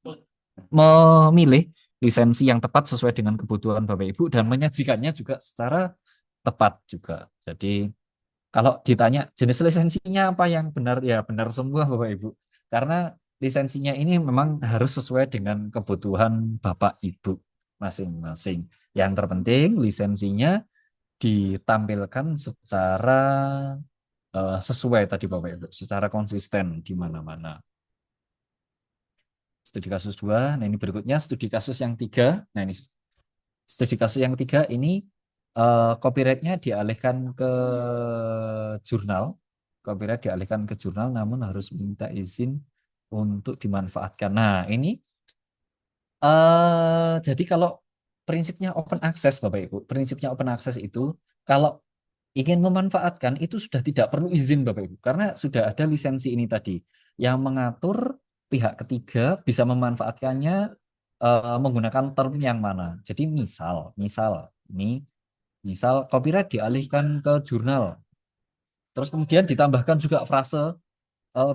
memilih lisensi yang tepat sesuai dengan kebutuhan Bapak Ibu dan menyajikannya juga secara tepat juga. Jadi kalau ditanya jenis lisensinya apa yang benar, ya benar semua Bapak Ibu. Karena lisensinya ini memang harus sesuai dengan kebutuhan Bapak Ibu masing-masing. Yang terpenting lisensinya ditampilkan secara sesuai tadi Bapak Ibu, secara konsisten di mana-mana. Studi kasus 2, nah ini berikutnya studi kasus yang 3. Nah ini studi kasus yang 3 ini copyrightnya dialihkan ke jurnal. Copyright dialihkan ke jurnal namun harus minta izin untuk dimanfaatkan. Nah ini jadi kalau prinsipnya open access Bapak Ibu, prinsipnya open access itu kalau ingin memanfaatkan itu sudah tidak perlu izin Bapak Ibu, karena sudah ada lisensi ini tadi yang mengatur pihak ketiga bisa memanfaatkannya menggunakan term yang mana. Jadi misal copyright dialihkan ke jurnal, terus kemudian ditambahkan juga frase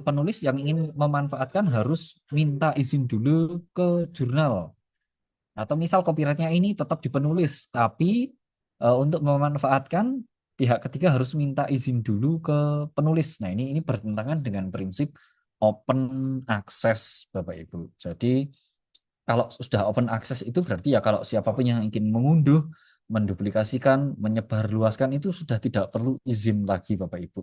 penulis yang ingin memanfaatkan harus minta izin dulu ke jurnal. Atau misal copyrightnya ini tetap di penulis, tapi untuk memanfaatkan pihak ketiga harus minta izin dulu ke penulis. Nah ini bertentangan dengan prinsip open access Bapak Ibu. Jadi kalau sudah open access itu berarti ya kalau siapapun yang ingin mengunduh, menduplikasikan, menyebarluaskan itu sudah tidak perlu izin lagi Bapak Ibu.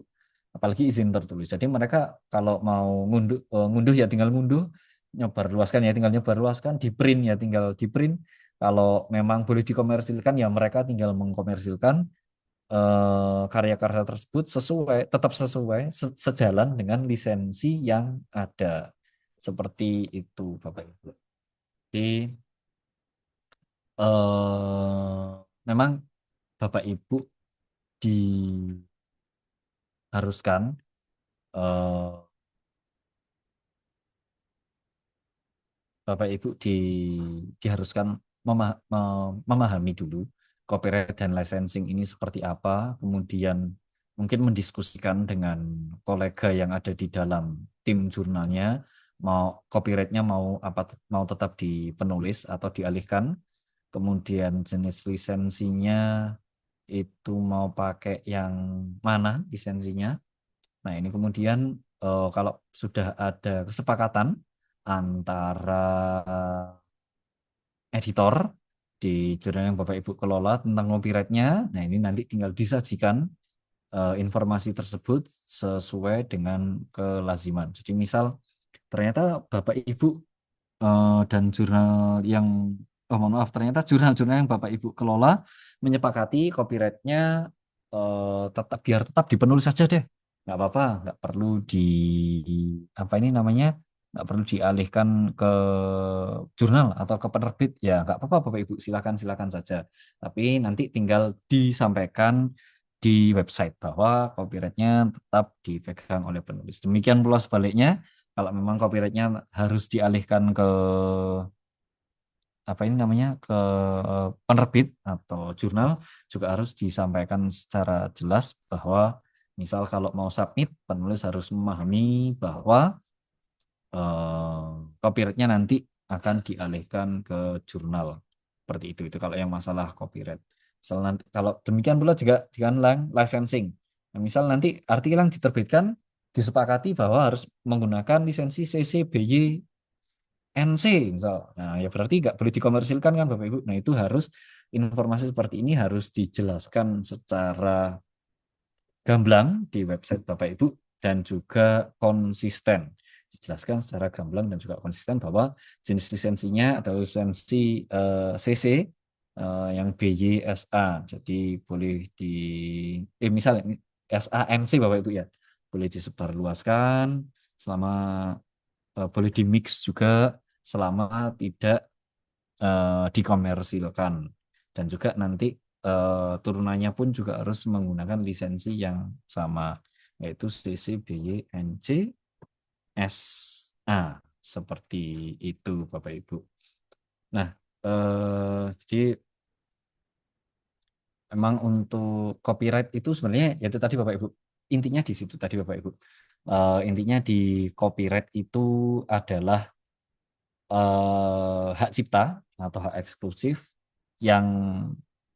Apalagi izin tertulis. Jadi mereka kalau mau ngunduh ya tinggal ngunduh, nyebarluaskan ya tinggal nyebarluaskan, di print ya tinggal di print. Kalau memang boleh dikomersilkan ya mereka tinggal mengkomersilkan karya-karya tersebut tetap sesuai sejalan dengan lisensi yang ada. Seperti itu Bapak Ibu. Jadi memang Bapak Ibu diharuskan Bapak Ibu diharuskan memahami dulu copyright dan licensing ini seperti apa, kemudian mungkin mendiskusikan dengan kolega yang ada di dalam tim jurnalnya, mau copyrightnya mau tetap di penulis atau dialihkan, kemudian jenis lisensinya itu mau pakai yang mana lisensinya. Nah ini kemudian kalau sudah ada kesepakatan antara editor di jurnal yang Bapak Ibu kelola tentang copyrightnya. Nah, ini nanti tinggal disajikan informasi tersebut sesuai dengan kelaziman. Jadi misal ternyata Bapak Ibu dan jurnal yang mohon maaf, ternyata jurnal-jurnal yang Bapak Ibu kelola menyepakati copyrightnya tetap di penulis saja deh, nggak apa-apa, nggak perlu di apa ini namanya, nggak perlu dialihkan ke jurnal atau ke penerbit, ya nggak apa-apa Bapak Ibu, silakan silakan saja. Tapi nanti tinggal disampaikan di website bahwa copyrightnya tetap dipegang oleh penulis. Demikian pula sebaliknya, kalau memang copyrightnya harus dialihkan ke apa ini namanya, ke penerbit atau jurnal, juga harus disampaikan secara jelas bahwa misal kalau mau submit, penulis harus memahami bahwa copyrightnya nanti akan dialihkan ke jurnal, seperti itu kalau yang masalah copyright. Misal nanti, kalau demikian pula juga dengan licensing. Nah, misal nanti artikel yang diterbitkan disepakati bahwa harus menggunakan lisensi CC BY NC misal. Nah, ya berarti nggak boleh dikomersilkan kan Bapak Ibu. Nah, itu harus informasi seperti ini harus dijelaskan secara gamblang di website Bapak Ibu dan juga konsisten. Dijelaskan secara gamblang dan juga konsisten bahwa jenis lisensinya adalah lisensi CC yang BY-SA. Jadi boleh di misalnya ini SANC Bapak Ibu ya. Boleh disebarluaskan selama boleh di-mix juga selama tidak dikomersilkan. Dan juga nanti turunannya pun juga harus menggunakan lisensi yang sama, yaitu CC BY NC SA, seperti itu Bapak Ibu. Nah, jadi memang untuk copyright itu sebenarnya yaitu tadi Bapak Ibu, intinya di situ tadi Bapak Ibu. Intinya di copyright itu adalah hak cipta atau hak eksklusif yang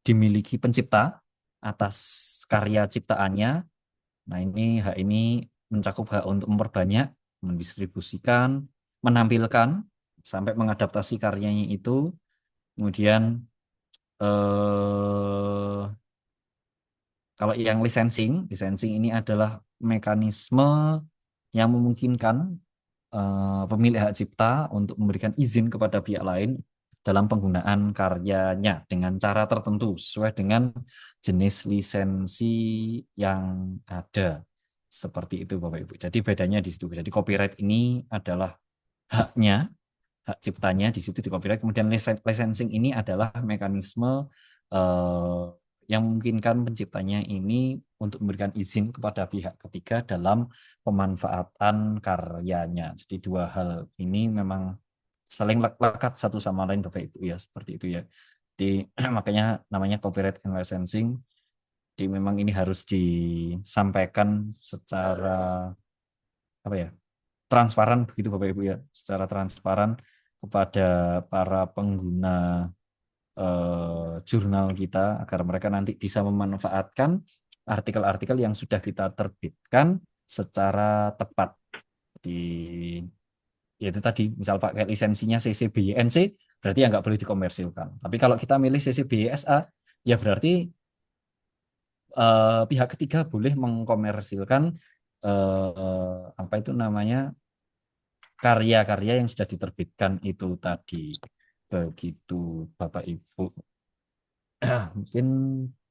dimiliki pencipta atas karya ciptaannya. Nah, ini hak ini mencakup hak untuk memperbanyak, mendistribusikan, menampilkan, sampai mengadaptasi karyanya itu. Kemudian kalau yang licensing ini adalah mekanisme yang memungkinkan pemilik hak cipta untuk memberikan izin kepada pihak lain dalam penggunaan karyanya dengan cara tertentu sesuai dengan jenis lisensi yang ada. Seperti itu Bapak Ibu. Jadi bedanya di situ. Jadi copyright ini adalah haknya, hak ciptanya di situ di copyright. Kemudian licensing ini adalah mekanisme eh, yang memungkinkan penciptanya ini untuk memberikan izin kepada pihak ketiga dalam pemanfaatan karyanya. Jadi dua hal ini memang saling lekat satu sama lain Bapak Ibu ya, seperti itu ya. Jadi makanya namanya copyright and licensing. Jadi memang ini harus disampaikan secara apa ya? Transparan begitu Bapak Ibu ya, secara transparan kepada para pengguna jurnal kita agar mereka nanti bisa memanfaatkan artikel-artikel yang sudah kita terbitkan secara tepat. Di yaitu tadi misal pakai lisensinya CC-BY-NC berarti ya nggak boleh dikomersilkan. Tapi kalau kita milih CC-BY-SA ya berarti pihak ketiga boleh mengkomersilkan apa itu namanya, karya-karya yang sudah diterbitkan itu tadi. Begitu Bapak Ibu. Mungkin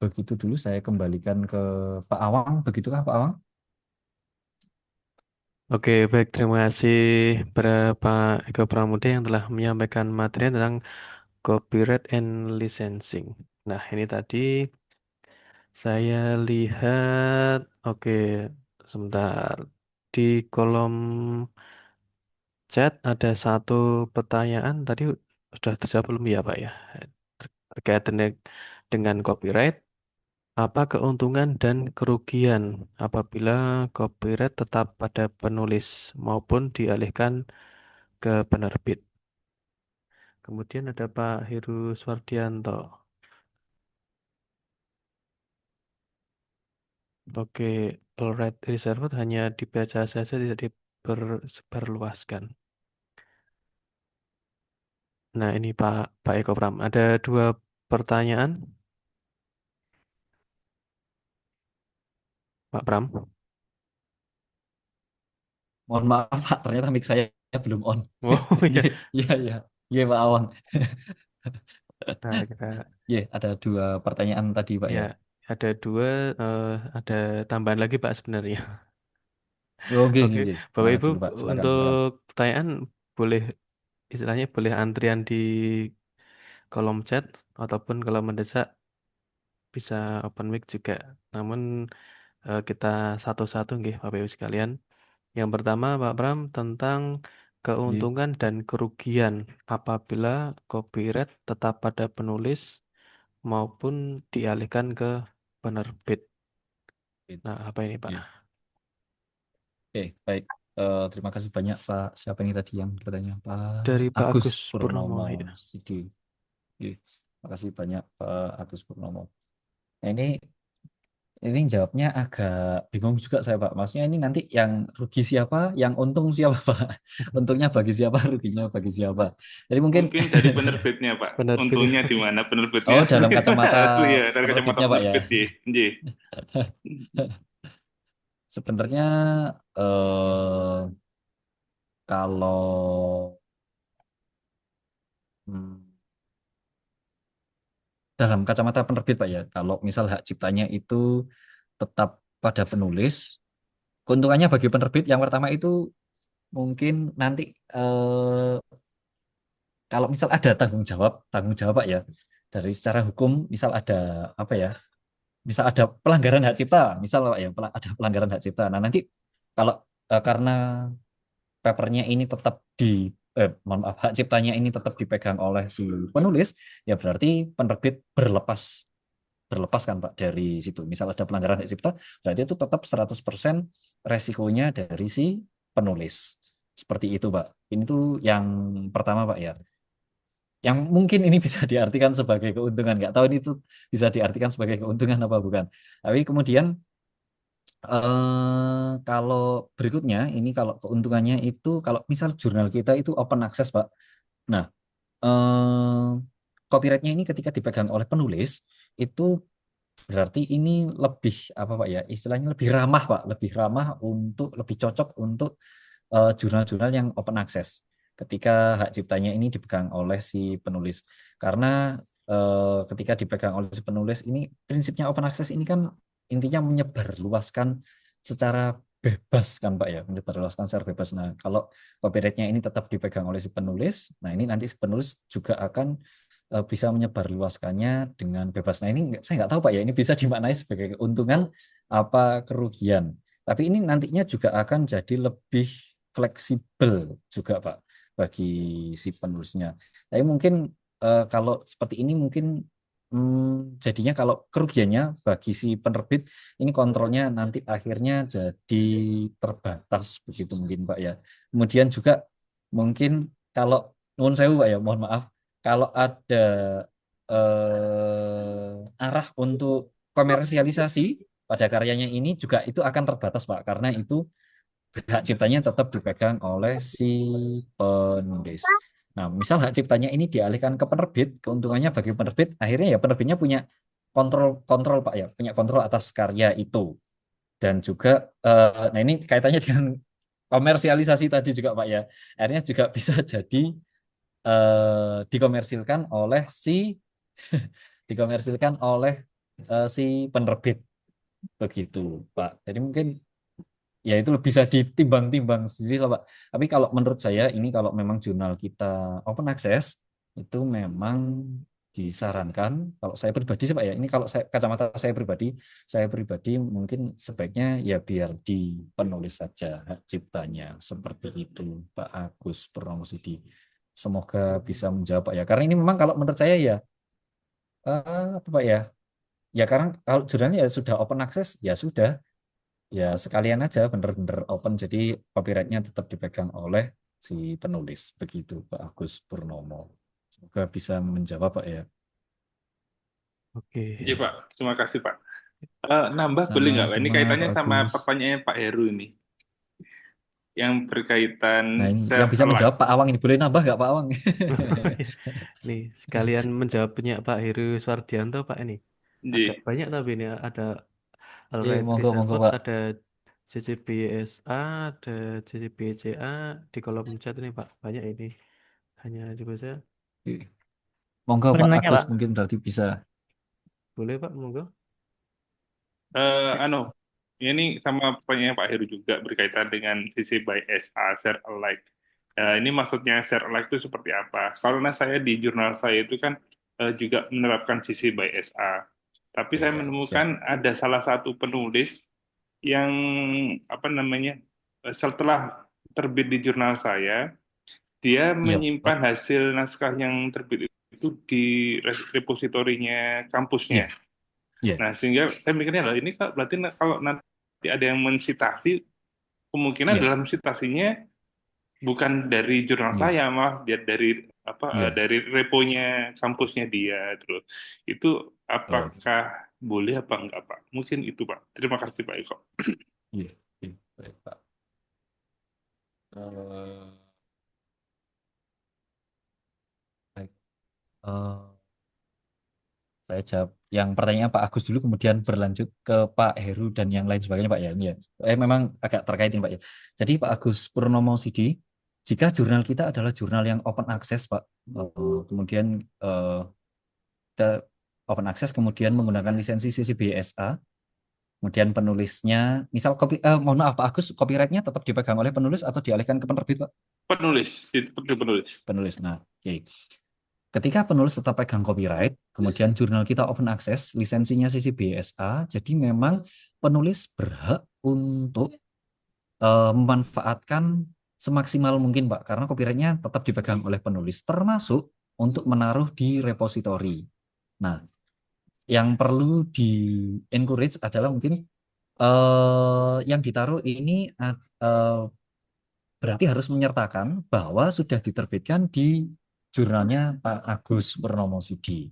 begitu dulu, saya kembalikan ke Pak Awang. Begitukah Pak Awang? Oke, baik. Terima kasih Pak Eko Pramudia yang telah menyampaikan materi tentang copyright and licensing. Nah, ini tadi saya lihat, oke, sebentar. Di kolom chat ada satu pertanyaan tadi sudah terjawab belum ya Pak ya? Terkait dengan copyright. Apa keuntungan dan kerugian apabila copyright tetap pada penulis maupun dialihkan ke penerbit? Kemudian ada Pak Heru Swardianto. Oke, all right reserved hanya dibaca saja tidak disebarluaskan. Nah, ini Pak Eko Pram. Ada dua pertanyaan, Pak Pram. Mohon maaf Pak, ternyata mic saya belum on. Oh Iya, ya. iya, iya. Iya Pak Awan. Nah, kita Iya, ada dua pertanyaan tadi Pak ya ya. ada dua, ada tambahan lagi Pak sebenarnya. Oke, oke, Oke, oke. Bapak Mana Ibu, dulu Pak? Silakan, untuk silakan. pertanyaan boleh istilahnya boleh antrian di kolom chat ataupun kalau mendesak bisa open mic juga. Namun kita satu-satu nggih Bapak Ibu sekalian. Yang pertama Pak Pram tentang Iya, keuntungan dan kerugian apabila copyright tetap pada penulis maupun dialihkan ke penerbit. iya. Nah, apa ini Pak? Iya. Oke, baik. Terima kasih banyak Pak. Siapa ini tadi yang bertanya? Pak Dari Pak Agus Agus Purnomo Purnomo ya. Sidi. Oke, terima kasih banyak Pak Agus Purnomo. Nah, ini jawabnya agak bingung juga saya Pak. Maksudnya ini nanti yang rugi siapa, yang untung siapa Pak? Untungnya bagi siapa, ruginya bagi siapa? Jadi mungkin Mungkin dari penerbitnya, Pak. Penerbit Untungnya di mana penerbitnya? oh dalam kacamata Iya, dari kacamata penerbitnya Pak ya. penerbit, nggih. Nggih. Sebenarnya eh, kalau hmm, dalam kacamata penerbit Pak ya, kalau misal hak ciptanya itu tetap pada penulis, keuntungannya bagi penerbit yang pertama itu mungkin nanti kalau misal ada tanggung jawab Pak ya, dari secara hukum misal ada apa ya, misal ada pelanggaran hak cipta, misal Pak ya, ada pelanggaran hak cipta. Nah nanti kalau karena papernya ini tetap mohon maaf, hak ciptanya ini tetap dipegang oleh si penulis, ya berarti penerbit berlepas kan Pak dari situ. Misal ada pelanggaran hak cipta, berarti itu tetap 100% resikonya dari si penulis. Seperti itu Pak. Ini tuh yang pertama Pak ya. Yang mungkin ini bisa diartikan sebagai keuntungan. Nggak tahu ini tuh bisa diartikan sebagai keuntungan apa bukan. Tapi kemudian kalau berikutnya, ini kalau keuntungannya itu, kalau misal jurnal kita itu open access Pak. Nah, eh, copyrightnya ini ketika dipegang oleh penulis, itu berarti ini lebih apa Pak ya, istilahnya lebih ramah Pak, lebih ramah untuk lebih cocok untuk jurnal-jurnal yang open access ketika hak ciptanya ini dipegang oleh si penulis. Karena ketika dipegang oleh si penulis ini prinsipnya open access ini kan intinya menyebarluaskan secara bebas kan Pak ya, menyebarluaskan secara bebas. Nah, kalau copyrightnya ini tetap dipegang oleh si penulis, nah ini nanti si penulis juga akan bisa menyebarluaskannya dengan bebas. Nah ini saya nggak tahu Pak ya, ini bisa dimaknai sebagai keuntungan apa kerugian. Tapi ini nantinya juga akan jadi lebih fleksibel juga Pak bagi si penulisnya. Tapi mungkin kalau seperti ini mungkin jadinya kalau kerugiannya bagi si penerbit ini kontrolnya nanti akhirnya jadi terbatas begitu mungkin Pak ya. Kemudian juga mungkin kalau nuwun sewu Pak ya, mohon maaf kalau ada arah untuk komersialisasi pada karyanya ini juga itu akan terbatas Pak karena itu hak ciptanya tetap dipegang oleh si penulis. Nah, misal hak ciptanya ini dialihkan ke penerbit, keuntungannya bagi penerbit, akhirnya ya penerbitnya punya kontrol kontrol Pak ya, punya kontrol atas karya itu. Dan juga, nah ini kaitannya dengan komersialisasi tadi juga Pak ya, akhirnya juga bisa jadi dikomersilkan oleh si dikomersilkan oleh si penerbit begitu Pak. Jadi mungkin ya itu bisa ditimbang-timbang sendiri lah Pak. Tapi kalau menurut saya ini kalau memang jurnal kita open access itu memang disarankan kalau saya pribadi sih Pak ya ini kalau saya kacamata saya pribadi mungkin sebaiknya ya biar di penulis saja hak ciptanya seperti itu Pak Agus Purnomo Sidi. Semoga bisa menjawab Pak ya karena ini memang kalau menurut saya ya apa Pak ya ya karena kalau jurnalnya ya sudah open access ya sudah ya sekalian aja bener-bener open jadi copyrightnya tetap dipegang oleh si penulis begitu Pak Agus Purnomo. Semoga bisa menjawab Pak ya. Oke. Iya, Pak. Terima kasih, Pak. Nambah boleh nggak, Pak? Ini Sama-sama Pak kaitannya sama Agus. pertanyaan Pak Heru ini. yang berkaitan Nah, ini yang share bisa alike. menjawab Pak Awang ini. Boleh nambah nggak Pak Awang? Nih, sekalian menjawabnya Pak Heru Suardianto, Pak ini. Agak Nggih. banyak tapi ini ada Iya, Alright monggo, monggo Reserved, Pak. ada CCBSA, ada CCBCA di kolom chat ini Pak. Banyak ini. Hanya dibaca. Iya. Monggo Pak Pengen nanya, Agus Pak. mungkin berarti bisa. Boleh Pak, monggo. Anu, ini sama pertanyaan Pak Heru juga berkaitan dengan sisi by SA, share alike. Ini maksudnya share alike itu seperti apa? Karena saya di jurnal saya itu kan juga menerapkan sisi by SA. Tapi saya Siap. menemukan ada salah satu penulis yang apa namanya setelah terbit di jurnal saya, dia Iya, Pak. menyimpan hasil naskah yang terbit itu di repositorinya Iya, kampusnya. iya, Nah, sehingga saya mikirnya loh, ini berarti kalau nanti ada yang mensitasi, kemungkinan iya, dalam sitasinya bukan dari jurnal iya, saya, malah dia dari iya. dari reponya kampusnya dia terus. Itu Oke. apakah boleh apa enggak, Pak? Mungkin itu, Pak. Terima kasih, Pak Eko. Iya, iya. Baik, Pak. Eh, baik. Eh, saya jawab yang pertanyaan Pak Agus dulu, kemudian berlanjut ke Pak Heru dan yang lain sebagainya Pak ya. Ini ya. Memang agak terkait ini Pak ya. Jadi Pak Agus Purnomo Sidi, jika jurnal kita adalah jurnal yang open access Pak, kemudian kita open access, kemudian menggunakan lisensi CC BY-SA, kemudian penulisnya, misal mohon maaf Pak Agus, copyrightnya tetap dipegang oleh penulis atau dialihkan ke penerbit Pak? Penulis, tetap di penulis. Penulis. Nah, oke. Ketika penulis tetap pegang copyright, kemudian jurnal kita open access, lisensinya CC BY-SA, jadi memang penulis berhak untuk memanfaatkan semaksimal mungkin, Pak, karena copyrightnya tetap dipegang oleh penulis, termasuk untuk menaruh di repositori. Nah, yang perlu di encourage adalah mungkin yang ditaruh ini berarti harus menyertakan bahwa sudah diterbitkan di jurnalnya Pak Agus Purnomo Sidi.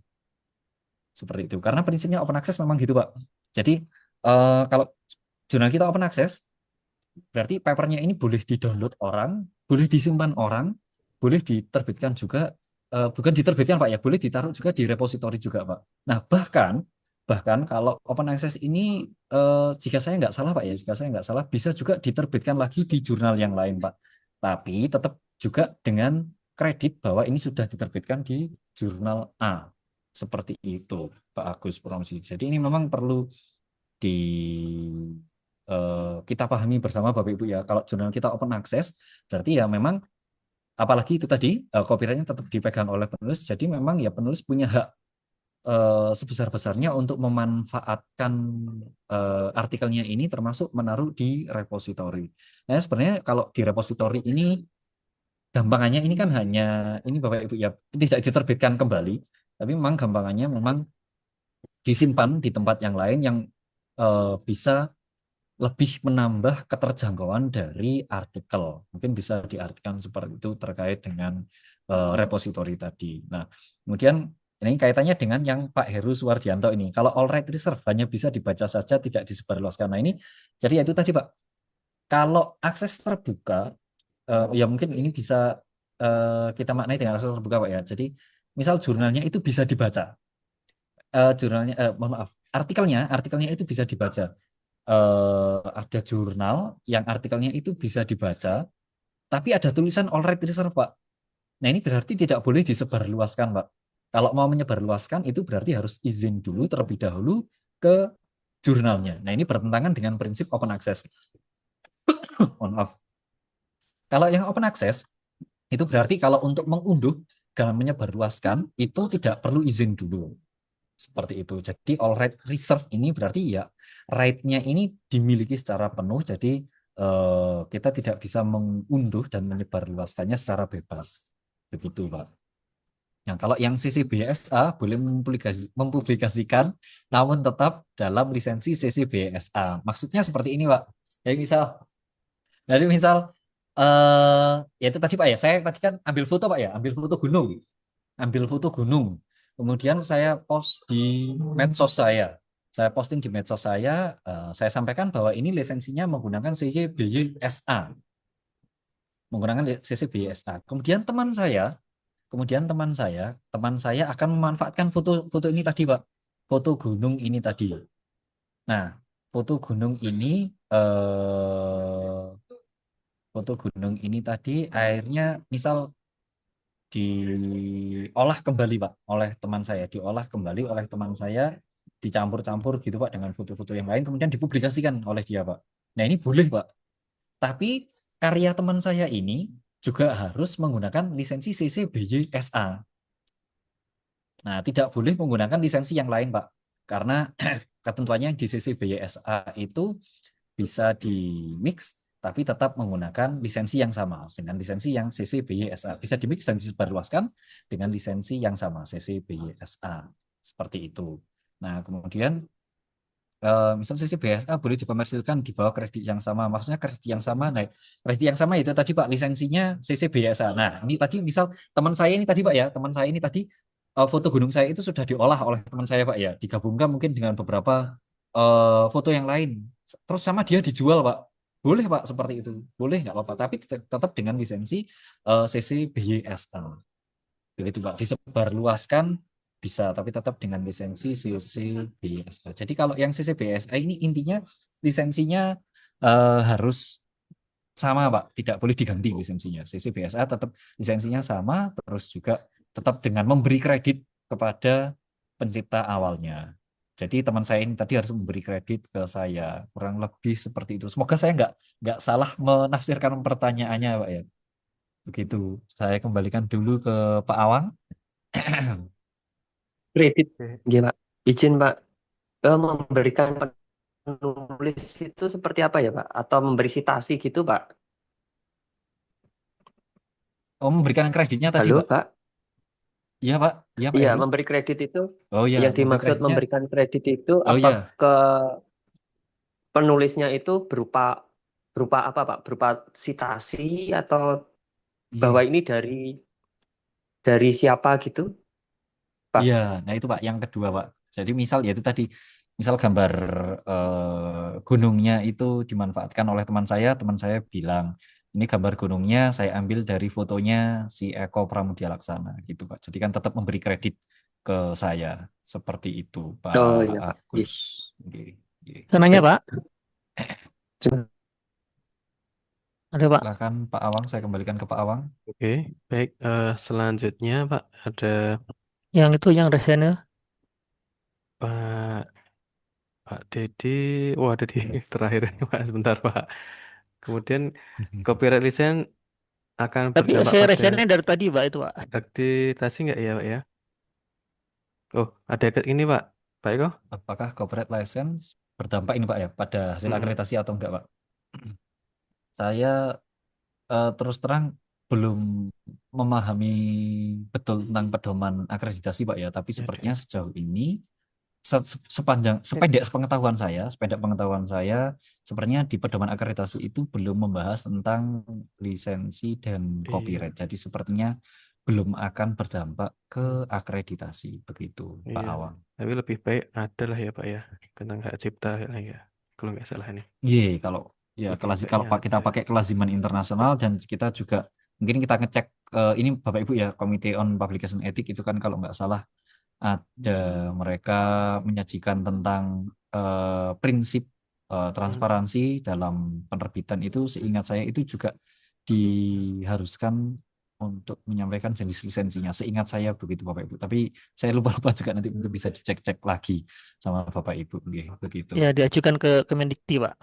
Seperti itu. Karena prinsipnya open access memang gitu, Pak. Jadi kalau jurnal kita open access, berarti papernya ini boleh di-download orang, boleh disimpan orang, boleh diterbitkan juga, bukan diterbitkan Pak ya, boleh ditaruh juga di repositori juga Pak. Nah bahkan kalau open access ini, jika saya nggak salah Pak ya, jika saya nggak salah bisa juga diterbitkan lagi di jurnal yang lain Pak. Tapi tetap juga dengan kredit bahwa ini sudah diterbitkan di jurnal A. Seperti itu Pak Agus Purnomo. Jadi ini memang perlu di kita pahami bersama Bapak Ibu ya. Kalau jurnal kita open access, berarti ya memang apalagi itu tadi copyrightnya tetap dipegang oleh penulis. Jadi memang ya penulis punya hak sebesar-besarnya untuk memanfaatkan artikelnya ini, termasuk menaruh di repositori. Nah sebenarnya kalau di repositori ini gampangannya ini kan hanya ini Bapak Ibu ya, tidak diterbitkan kembali, tapi memang gampangannya memang disimpan di tempat yang lain yang bisa lebih menambah keterjangkauan dari artikel. Mungkin bisa diartikan seperti itu terkait dengan repositori tadi. Nah, kemudian ini kaitannya dengan yang Pak Heru Suardianto ini. Kalau all right reserve hanya bisa dibaca saja, tidak disebarluaskan. Nah ini, jadi itu tadi Pak. Kalau akses terbuka, ya mungkin ini bisa kita maknai dengan akses terbuka Pak ya. Jadi misal jurnalnya itu bisa dibaca. Mohon maaf, artikelnya itu bisa dibaca. Ada jurnal yang artikelnya itu bisa dibaca, tapi ada tulisan all right reserve, Pak. Nah, ini berarti tidak boleh disebarluaskan, Pak. Kalau mau menyebarluaskan itu berarti harus izin dulu terlebih dahulu ke jurnalnya. Nah, ini bertentangan dengan prinsip open access. Mohon maaf. Kalau yang open access itu berarti kalau untuk mengunduh dan menyebarluaskan itu tidak perlu izin dulu. Seperti itu. Jadi all right reserve ini berarti ya right-nya ini dimiliki secara penuh. Jadi kita tidak bisa mengunduh dan menyebarluaskannya secara bebas. Begitu, Pak. Yang kalau yang CC BY-SA boleh mempublikasikan, namun tetap dalam lisensi CC BY-SA. Maksudnya seperti ini, Pak. Jadi misal ya itu tadi Pak ya. Saya tadi kan ambil foto Pak ya, ambil foto gunung. Kemudian saya post di medsos saya. Saya posting di medsos saya sampaikan bahwa ini lisensinya menggunakan CC BY-SA. menggunakan CC BY-SA. Teman saya akan memanfaatkan foto ini tadi, Pak. Foto gunung ini tadi. Nah, foto gunung ini tadi airnya misal diolah kembali, Pak, oleh teman saya, dicampur-campur gitu, Pak, dengan foto-foto yang lain, kemudian dipublikasikan oleh dia, Pak. Nah, ini boleh, Pak. Tapi karya teman saya ini juga harus menggunakan lisensi CC BY SA. Nah, tidak boleh menggunakan lisensi yang lain, Pak. Karena ketentuannya di CC BY SA itu bisa di-mix, tapi tetap menggunakan lisensi yang sama dengan lisensi yang CC BY SA. Bisa di-mix dan disebarluaskan dengan lisensi yang sama, CC BY SA. Seperti itu. Nah, kemudian misalnya CC BY SA boleh dikomersilkan di bawah kredit yang sama. Maksudnya kredit yang sama, nah kredit yang sama itu tadi, Pak, lisensinya CC BY SA. Nah, ini tadi misal teman saya ini tadi, Pak, ya, foto gunung saya itu sudah diolah oleh teman saya, Pak, ya, digabungkan mungkin dengan beberapa foto yang lain, terus sama dia dijual, Pak, boleh, Pak, seperti itu, boleh, nggak apa-apa, tapi tetap dengan lisensi CC BY-SA, begitu, Pak, disebarluaskan bisa, tapi tetap dengan lisensi CC BY-SA. Jadi kalau yang CC BY-SA ini intinya lisensinya harus sama, Pak, tidak boleh diganti lisensinya. CC BY-SA tetap lisensinya sama, terus juga tetap dengan memberi kredit kepada pencipta awalnya. Jadi teman saya ini tadi harus memberi kredit ke saya, kurang lebih seperti itu. Semoga saya nggak salah menafsirkan pertanyaannya, Pak, ya. Begitu. Saya kembalikan dulu ke Pak Awang. Kredit, Oke. gimana? Izin Pak, memberikan penulis itu seperti apa ya Pak? Atau memberi citasi gitu Pak? Oh, memberikan kreditnya tadi, Halo Pak. Pak? Iya, Pak. Iya, Pak Iya, Heru. memberi kredit itu, Oh iya, yang memberi dimaksud kreditnya. memberikan kredit itu Oh apa iya. ke penulisnya itu berupa apa Pak? Berupa citasi atau bahwa Iya. ini dari siapa gitu Pak? Iya, nah itu, Pak, yang kedua, Pak. Jadi misal ya itu tadi, misal gambar gunungnya itu dimanfaatkan oleh teman saya bilang, ini gambar gunungnya saya ambil dari fotonya si Eko Pramudia Laksana gitu, Pak. Jadi kan tetap memberi kredit ke saya seperti itu, Pak Oh iya Pak. Iya. Agus. Oke, oke. Saya nanya Baik. Pak, Terima- ada Pak. Silakan Pak Awang, saya kembalikan ke Pak Awang. Oke, baik. Selanjutnya, Pak, ada Yang itu yang resennya. Pak Pak Dedi. Oh, ada di terakhir ini, Pak. Sebentar, Pak. Kemudian copyright license akan Tapi berdampak saya pada resennya dari tadi Pak itu Pak. akreditasi nggak ya, Pak, ya? Oh, ada ini, Pak. Pak Eko? Apakah copyright license berdampak ini, Pak, ya, pada hasil Mm-mm. akreditasi atau enggak, Pak? Saya terus terang belum memahami betul tentang pedoman akreditasi, Pak, ya, tapi sepertinya sejauh ini sependek pengetahuan saya, sepertinya di pedoman akreditasi itu belum membahas tentang lisensi dan Iya. copyright. Jadi sepertinya belum akan berdampak ke akreditasi, begitu, Pak Iya. Awang. Tapi lebih baik ada lah ya, Pak, ya, tentang hak cipta ya, kalau nggak salah ini. Iya, kalau ya Lebih kalau baiknya kita ada. pakai kelaziman internasional dan kita juga mungkin kita ngecek ini Bapak Ibu ya, Komite on Publication Ethics itu kan kalau nggak salah ada mereka menyajikan tentang prinsip transparansi dalam penerbitan itu, seingat saya itu juga diharuskan untuk menyampaikan jenis lisensinya, seingat saya begitu, Bapak Ibu, tapi saya lupa juga, nanti mungkin bisa dicek-cek lagi sama Bapak Ibu. Oke, begitu. Ya diajukan ke Kemendikti Pak.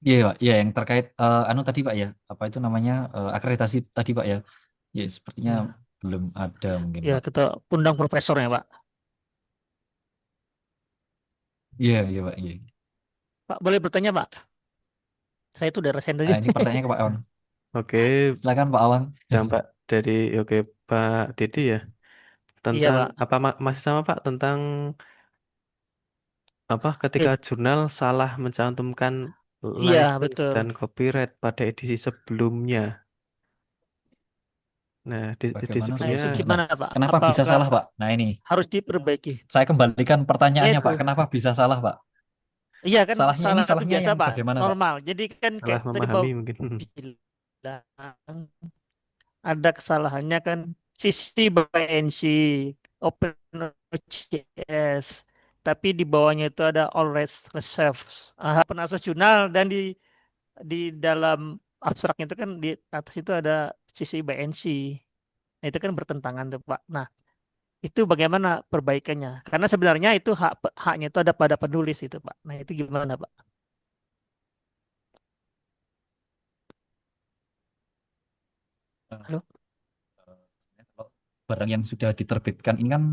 Iya, Pak. Iya, yang terkait anu tadi, Pak, ya, apa itu namanya, akreditasi tadi, Pak, ya. Ya, sepertinya Ya. belum ada mungkin, Ya Pak. kita undang profesornya Pak. Iya, iya, Pak. Iya. Pak boleh bertanya Pak? Saya itu udah resen tadi. Ini pertanyaannya ke Pak Awang. Oke, Silakan Pak Awang. dampak dari Pak Dedi ya, Iya tentang Pak. apa masih sama, Pak, tentang apa ketika jurnal salah mencantumkan Iya license betul. dan copyright pada edisi sebelumnya. Nah, di Bagaimana Nah itu sebelumnya sebetulnya? gimana Pak? Kenapa bisa Apakah salah, Pak? Nah, ini harus diperbaiki? saya kembalikan pertanyaannya, Itu. Pak. Kenapa bisa salah, Pak? Iya kan Salahnya ini salah itu salahnya biasa yang Pak, bagaimana, Pak? normal. Jadi kan Salah kayak tadi Bapak memahami mungkin. bilang ada kesalahannya kan sisi BNC OpenOJS, tapi di bawahnya itu ada all rights reserves. Open access jurnal dan di dalam abstraknya itu kan di atas itu ada sisi BNC. Nah, itu kan bertentangan tuh Pak. Nah, itu bagaimana perbaikannya? Karena sebenarnya itu haknya itu ada pada penulis itu Pak. Nah, itu gimana Pak? Eh, Halo? Kalau barang yang sudah diterbitkan ini kan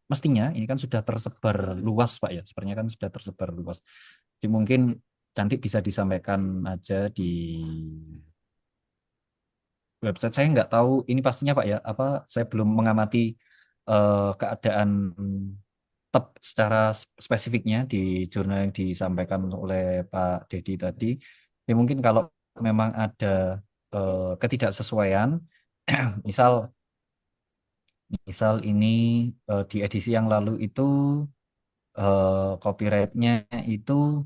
mestinya ini kan sudah tersebar luas, Pak ya. Sebenarnya kan sudah tersebar luas. Jadi mungkin nanti bisa disampaikan aja di website. Saya nggak tahu ini pastinya, Pak ya. Apa saya belum mengamati keadaan secara spesifiknya di jurnal yang disampaikan oleh Pak Dedi tadi. Ya mungkin kalau memang ada ketidaksesuaian, misal misal ini di edisi yang lalu itu copyrightnya itu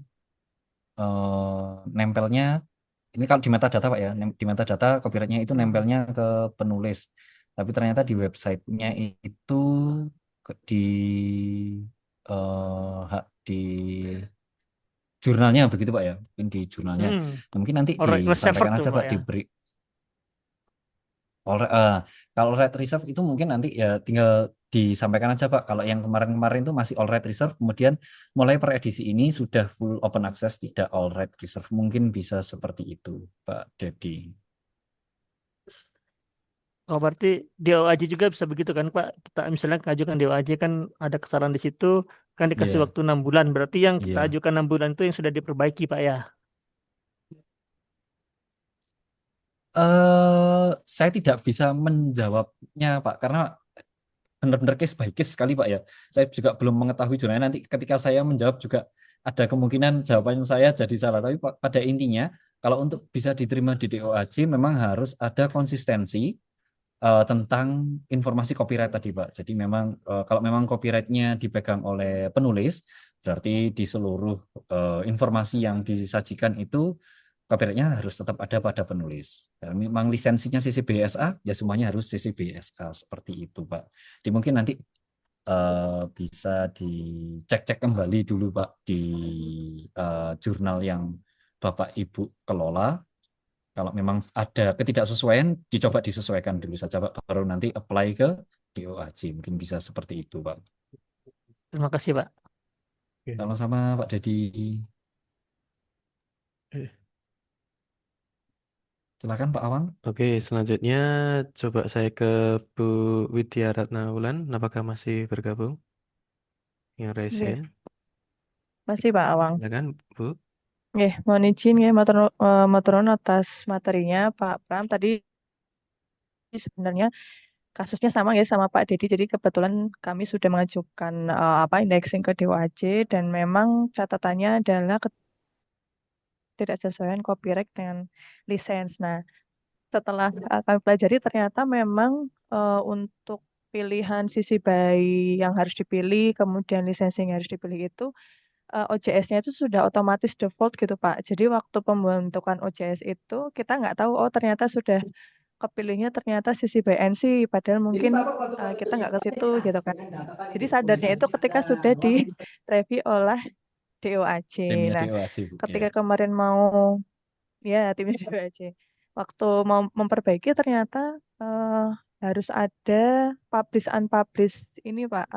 nempelnya ini kalau di metadata Pak ya, di metadata copyrightnya itu nempelnya ke penulis, tapi ternyata di websitenya itu di di jurnalnya begitu Pak ya, mungkin di jurnalnya. Hmm, Nah, mungkin nanti all right reservoir disampaikan tuh aja Pak Pak, ya. diberi kalau all right reserve itu mungkin nanti ya tinggal disampaikan aja Pak. Kalau yang kemarin-kemarin itu masih all right reserve, kemudian mulai per edisi ini sudah full open access, tidak all right reserve. Mungkin bisa seperti itu, Pak Dedi. Oh berarti DOAJ juga bisa begitu kan Pak? Kita misalnya mengajukan DOAJ kan ada kesalahan di situ kan dikasih Iya, waktu 6 bulan. Berarti yang kita iya. ajukan 6 bulan itu yang sudah diperbaiki Pak ya. Saya tidak bisa menjawabnya Pak, karena benar-benar case by case sekali Pak ya. Saya juga belum mengetahui jurnalnya, nanti ketika saya menjawab juga ada kemungkinan jawaban saya jadi salah. Tapi pada intinya kalau untuk bisa diterima di DOAJ memang harus ada konsistensi tentang informasi copyright tadi Pak. Jadi memang kalau memang copyrightnya dipegang oleh penulis, berarti di seluruh informasi yang disajikan itu copyrightnya harus tetap ada pada penulis. Dan memang lisensinya CC BY-SA, ya semuanya harus CC BY-SA seperti itu Pak. Jadi mungkin nanti bisa dicek-cek kembali dulu Pak di jurnal yang Bapak Ibu kelola. Kalau memang ada ketidaksesuaian, dicoba disesuaikan dulu saja Pak, baru nanti apply ke DOAJ. Mungkin bisa seperti itu Pak. Terima kasih Pak. Sama-sama Pak Dedi. Eh, Silakan Pak Awang. Oke, selanjutnya coba saya ke Bu Widya Ratnawulan. Apakah masih bergabung? Yang raise Nggih, hand. masih Pak Awang. Silakan Bu. Nggih, mohon izin nggih matur nuwun atas materinya Pak Pram. Tadi sebenarnya kasusnya sama ya sama Pak Dedi. Jadi kebetulan kami sudah mengajukan indexing ke DOAJ dan memang catatannya adalah ketidaksesuaian copyright dengan lisensi. Nah, setelah kami pelajari ternyata memang untuk pilihan sisi by yang harus dipilih, kemudian lisensi yang harus dipilih itu OJS-nya itu sudah otomatis default gitu Pak. Jadi waktu pembentukan OJS itu kita nggak tahu oh ternyata sudah kepilihnya ternyata sisi BNC padahal mungkin kita nggak ke situ gitu kan. Jadi sadarnya itu ketika sudah direview oleh DOAJ. Timnya Nah, DOAJ Bu. ketika Ya. kemarin mau ya timnya DOAJ waktu mau memperbaiki ternyata eh, harus ada publish unpublish ini Pak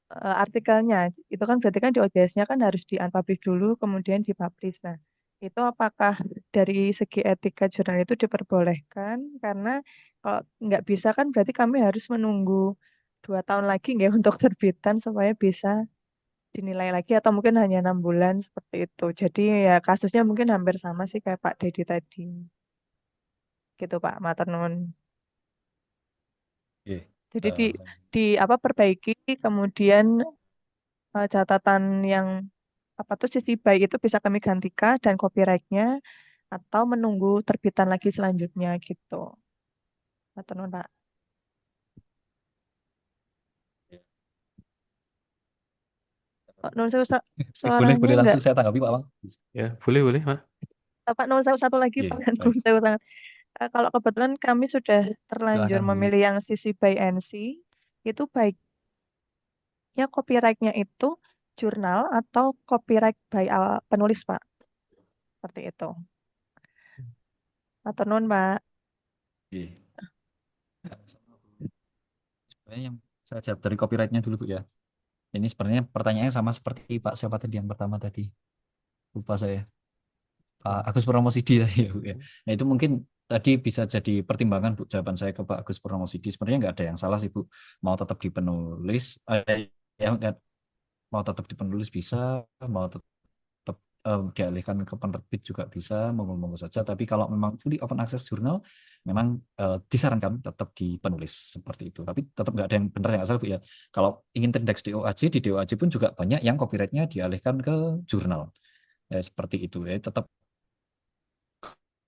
artikelnya. Itu kan berarti kan di OJS-nya kan harus di-unpublish dulu, kemudian di-publish. Nah, itu apakah dari segi etika jurnal itu diperbolehkan? Karena kalau nggak bisa kan berarti kami harus menunggu 2 tahun lagi nggak untuk terbitan supaya bisa dinilai lagi atau mungkin hanya 6 bulan seperti itu. Jadi ya kasusnya mungkin hampir sama sih kayak Pak Dedi tadi. Gitu Pak, matur nuwun. Oke. Jadi di apa perbaiki kemudian catatan yang apa tuh sisi baik itu bisa kami gantikan dan copyrightnya atau menunggu terbitan lagi selanjutnya gitu. Matur nuwun, Pak. Nun sewu Boleh suaranya langsung enggak. saya tanggapi Pak Bang. Ya, boleh, Pak. Pak Nun sewu satu lagi Iya, Pak. baik. Nun sewu sangat. Kalau kebetulan kami sudah terlanjur Silakan Bu. memilih yang sisi by NC, itu baiknya copyright-nya itu jurnal atau copyright by penulis Pak. Seperti itu. Matur nuwun Pak. Oke. Sebenarnya yang saya jawab dari copyright-nya dulu Bu ya. Ini sebenarnya pertanyaannya sama seperti Pak siapa tadi yang pertama tadi. Lupa saya. Pak Agus Purnomosidi tadi ya Bu ya. Nah itu mungkin tadi bisa jadi pertimbangan Bu jawaban saya ke Pak Agus Purnomosidi. Sebenarnya nggak ada yang salah sih Bu. Mau tetap di penulis, mau tetap di penulis bisa, mau tetap dialihkan ke penerbit juga bisa, monggo-monggo saja. Tapi kalau memang fully open access jurnal, memang disarankan tetap di penulis seperti itu. Tapi tetap nggak ada yang benar yang asal Bu ya. Kalau ingin terindeks DOAJ, di DOAJ pun juga banyak yang copyright-nya dialihkan ke jurnal. Ya, seperti itu ya. Tetap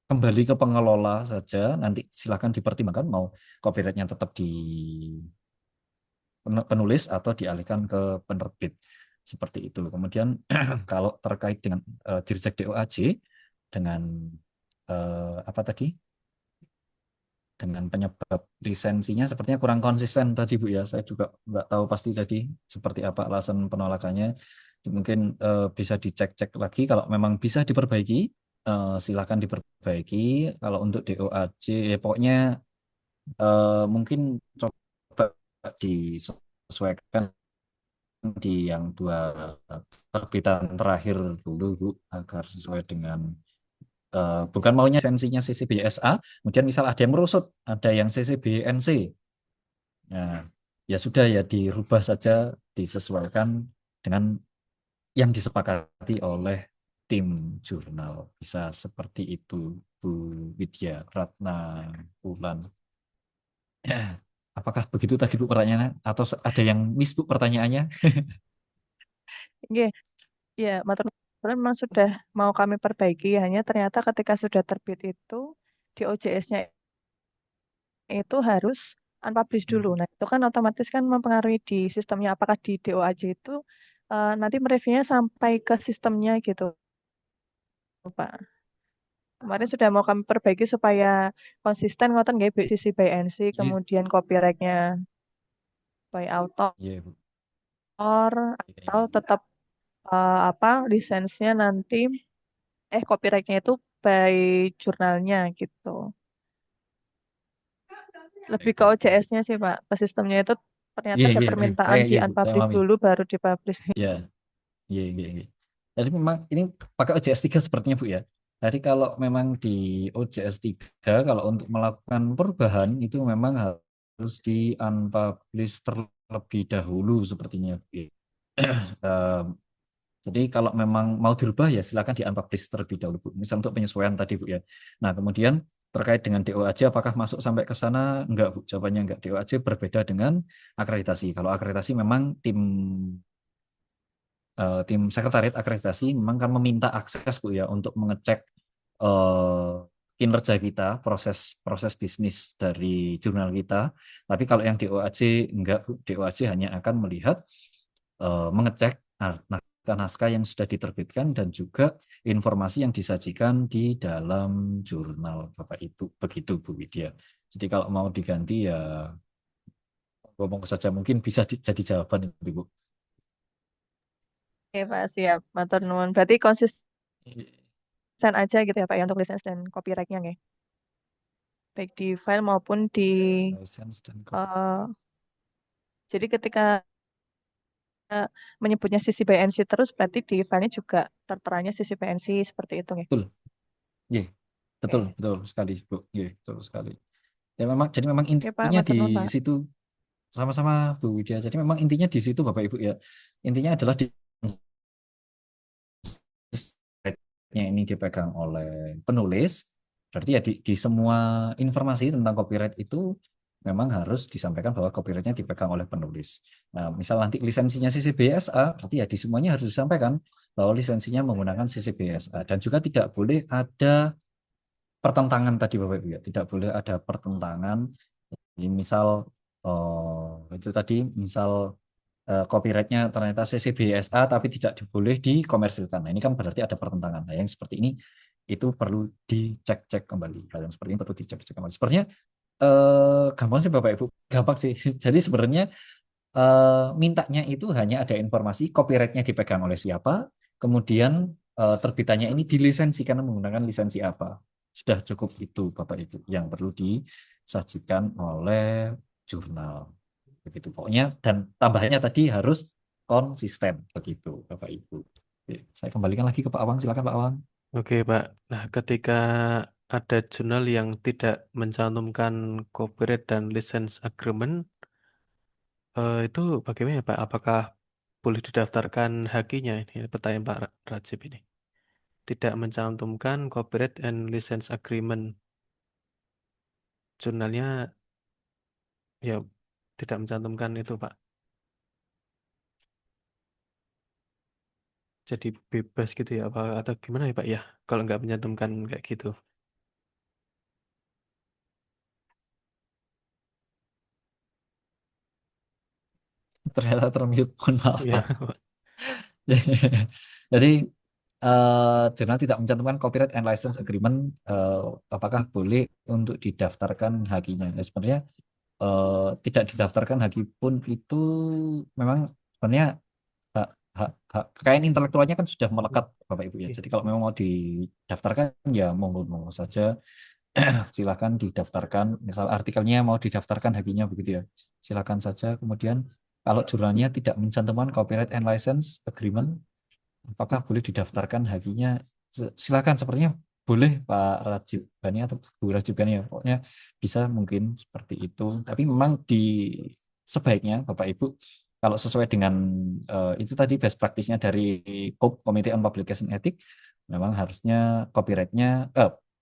kembali ke pengelola saja. Nanti silakan dipertimbangkan mau copyright-nya tetap di penulis atau dialihkan ke penerbit. Seperti itu. Kemudian kalau terkait dengan dirjek DOAJ dengan apa tadi? Dengan penyebab lisensinya sepertinya kurang konsisten tadi Bu ya. Saya juga nggak tahu pasti tadi seperti apa alasan penolakannya. Mungkin bisa dicek-cek lagi kalau memang bisa diperbaiki, silakan diperbaiki. Kalau untuk DOAJ ya pokoknya mungkin coba disesuaikan di yang 2 terbitan terakhir dulu Bu agar sesuai dengan bukan maunya lisensinya CCBSA, kemudian misal ada yang merusut, ada yang CCBNC. Nah, ya sudah ya dirubah saja, disesuaikan dengan yang disepakati oleh tim jurnal. Bisa seperti itu Bu Widya Ratna Wulan. Apakah begitu tadi Bu pertanyaannya atau ada yang miss Bu pertanyaannya? Oke. Ya, matur nuwun memang sudah mau kami perbaiki, hanya ternyata ketika sudah terbit itu di OJS-nya itu harus unpublish dulu. Nah, itu kan otomatis kan mempengaruhi di sistemnya apakah di DOAJ itu nanti mereviewnya sampai ke sistemnya gitu, Pak. Kemarin sudah mau kami perbaiki supaya konsisten ngoten nggih sisi by NC, kemudian copyright-nya by author Iya, Bu. atau tetap lisensinya nanti copyright-nya itu by jurnalnya gitu. Lebih ke OJS-nya sih Pak, ke sistemnya itu ternyata ada permintaan di unpublish dulu baru dipublish. Iya. Jadi memang ini pakai OJS 3 sepertinya Bu ya. Jadi kalau memang di OJS 3 kalau untuk melakukan perubahan itu memang harus di unpublish terlebih dahulu sepertinya Bu. Jadi kalau memang mau dirubah ya silakan di unpublish terlebih dahulu Bu. Misal untuk penyesuaian tadi Bu ya. Nah, kemudian terkait dengan DOAJ apakah masuk sampai ke sana? Enggak Bu, jawabannya enggak. DOAJ berbeda dengan akreditasi. Kalau akreditasi memang tim sekretariat akreditasi memang kan meminta akses Bu ya untuk mengecek kinerja kita, proses bisnis dari jurnal kita. Tapi kalau yang DOAJ enggak Bu, DOAJ hanya akan melihat mengecek naskah yang sudah diterbitkan dan juga informasi yang disajikan di dalam jurnal Bapak Ibu. Begitu Bu Widya. Jadi kalau mau diganti ya ngomong saja mungkin bisa jadi jawaban itu Bu. Oke Pak, siap. Matur nuwun. Berarti konsisten aja gitu ya Pak ya untuk lisensi dan copyright-nya nggih. Baik di file maupun di jadi ketika menyebutnya sisi by NC terus berarti di filenya juga terteranya sisi by NC seperti itu nggih. Betul. Iya. Betul sekali Bu. Iya, betul sekali. Ya memang jadi memang intinya di situ sama-sama Bu Widya. Jadi memang intinya di situ Bapak Ibu ya. Intinya adalah ini dipegang oleh penulis. Berarti ya di semua informasi tentang copyright itu memang harus disampaikan bahwa copyright-nya dipegang oleh penulis. Nah, misal nanti lisensinya CCBSA, berarti ya di semuanya harus disampaikan bahwa lisensinya menggunakan CCBSA. Dan juga tidak boleh ada pertentangan tadi Bapak Ibu ya. Tidak boleh ada pertentangan. Misal itu tadi misal copyrightnya ternyata CC BY-SA tapi tidak boleh dikomersilkan. Nah, ini kan berarti ada pertentangan. Nah, yang seperti ini itu perlu dicek-cek kembali. Hal yang seperti ini perlu dicek-cek kembali. Sepertinya gampang sih Bapak Ibu, gampang sih. Jadi sebenarnya mintanya itu hanya ada informasi copyrightnya dipegang oleh siapa, kemudian terbitannya ini dilisensikan menggunakan lisensi apa. Sudah cukup itu Bapak Ibu yang perlu disajikan oleh jurnal. Begitu pokoknya, dan tambahannya tadi harus konsisten begitu Bapak Ibu. Oke, saya kembalikan lagi ke Pak Awang, silakan Pak Awang. Oke, Pak. Nah, ketika ada jurnal yang tidak mencantumkan copyright dan license agreement, itu bagaimana ya, Pak? Apakah boleh didaftarkan hakinya? Ini pertanyaan Pak Rajib ini. Tidak mencantumkan copyright and license agreement. Jurnalnya ya tidak mencantumkan itu, Pak. Jadi bebas gitu ya, apa atau gimana ya, Pak ya? Kalau nggak mencantumkan kayak gitu. Ternyata termute, mohon maaf Ya, Pak. Jadi jurnal tidak mencantumkan copyright and license agreement, apakah boleh untuk didaftarkan hakinya? Ya, sebenarnya tidak didaftarkan haki pun itu memang sebenarnya hak kekayaan intelektualnya kan sudah melekat Bapak Ibu ya. Jadi kalau memang mau didaftarkan ya monggo saja silakan didaftarkan. Misal artikelnya mau didaftarkan hakinya begitu ya. Silakan saja. Kemudian kalau jurnalnya tidak mencantumkan copyright and license agreement, apakah boleh didaftarkan hakinya? Silakan, sepertinya boleh Pak Rajib Gani atau Bu Rajib Gani ya. Pokoknya bisa mungkin seperti itu. Tapi memang sebaiknya Bapak Ibu kalau sesuai dengan itu tadi best practice-nya dari COP, Committee on Publication Ethics, memang harusnya copyright-nya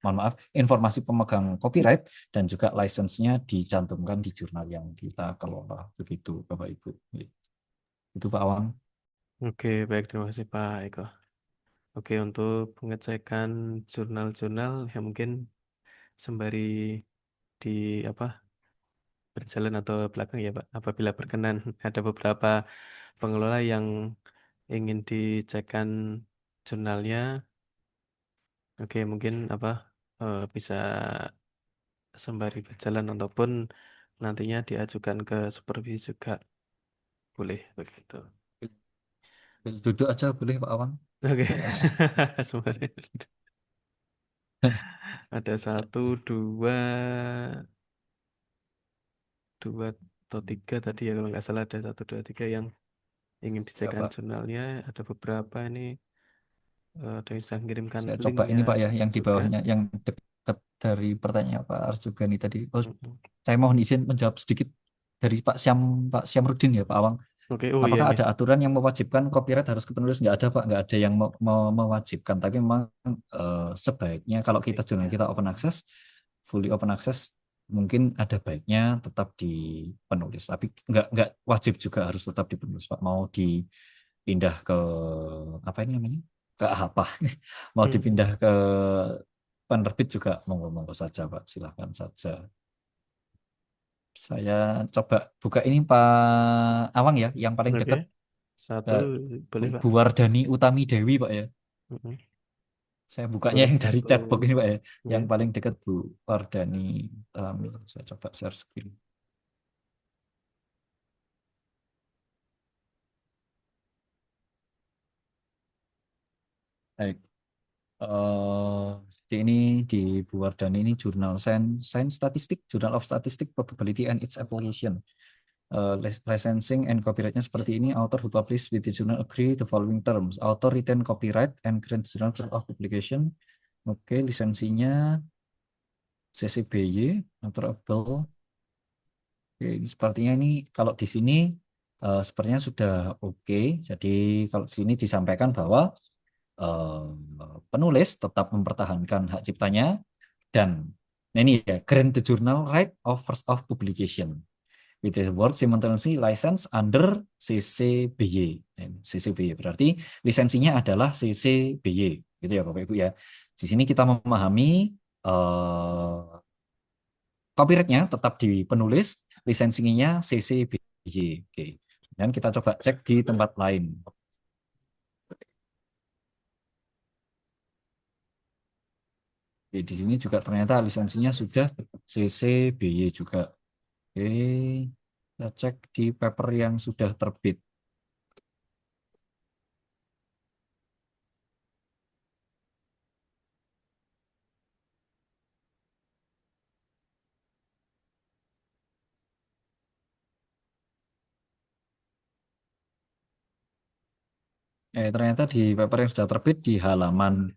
mohon maaf, informasi pemegang copyright dan juga license-nya dicantumkan di jurnal yang kita kelola. Begitu Bapak Ibu. Itu Pak Awang. oke, baik, terima kasih Pak Eko. Oke, untuk pengecekan jurnal-jurnal ya mungkin sembari di berjalan atau belakang ya Pak, apabila berkenan ada beberapa pengelola yang ingin dicekkan jurnalnya. Oke, mungkin bisa sembari berjalan ataupun nantinya diajukan ke supervisi juga boleh begitu. Duduk aja boleh Pak Awang. Oke, sembari ada 1, 2 atau 3 tadi ya kalau nggak salah, ada 1, 2, 3 yang ingin Ya dicekkan Pak, jurnalnya. Ada beberapa ini ada yang sudah mengirimkan saya coba ini linknya Pak ya yang di juga. bawahnya yang dekat dari pertanyaan Pak Arjugani tadi. Oh, Mm-mm. saya mohon izin menjawab sedikit dari Pak Syamruddin ya Pak Awang. Oke, oh iya Apakah nih. ada aturan yang mewajibkan copyright harus ke penulis? Nggak ada Pak, nggak ada yang mewajibkan. Tapi memang sebaiknya kalau kita jurnal kita open access, fully open access, mungkin ada baiknya tetap di penulis. Tapi nggak wajib juga harus tetap di penulis Pak. Mau dipindah ke apa ini namanya? Ke apa? Mau dipindah ke penerbit juga monggo saja Pak, silahkan saja. Saya coba buka ini Pak Awang ya, yang paling Oke, dekat 1 boleh Pak. Bu Wardani Utami Dewi Pak ya. Mm-mm. Saya bukanya Boleh yang dari 1. chatbox ini Pak ya. Yang Ya. paling dekat Bu Wardani Utami. Saya coba share screen. Baik. Jadi ini di Bu Wardani ini jurnal Science Statistic, Journal of Statistics Probability and its Application. Licensing and copyrightnya seperti ini. Author who publish with the journal agree the following terms. Author retain copyright and grant journal first of publication. Oke, lisensinya CCBY, authorable. Oke, ini sepertinya ini kalau di sini sepertinya sudah oke. Jadi kalau di sini disampaikan bahwa penulis tetap mempertahankan hak ciptanya dan ini ya grant the journal right of first of publication. With the word simultaneously license under CCBY. CCBY berarti lisensinya adalah CCBY, gitu ya Bapak Ibu ya. Di sini kita memahami copyrightnya tetap di penulis, lisensinya CCBY. Oke. Dan kita coba cek di tempat lain. Oke, di sini juga ternyata lisensinya sudah CC BY juga. Oke, kita cek di paper yang sudah terbit. Ternyata di paper yang sudah terbit di halaman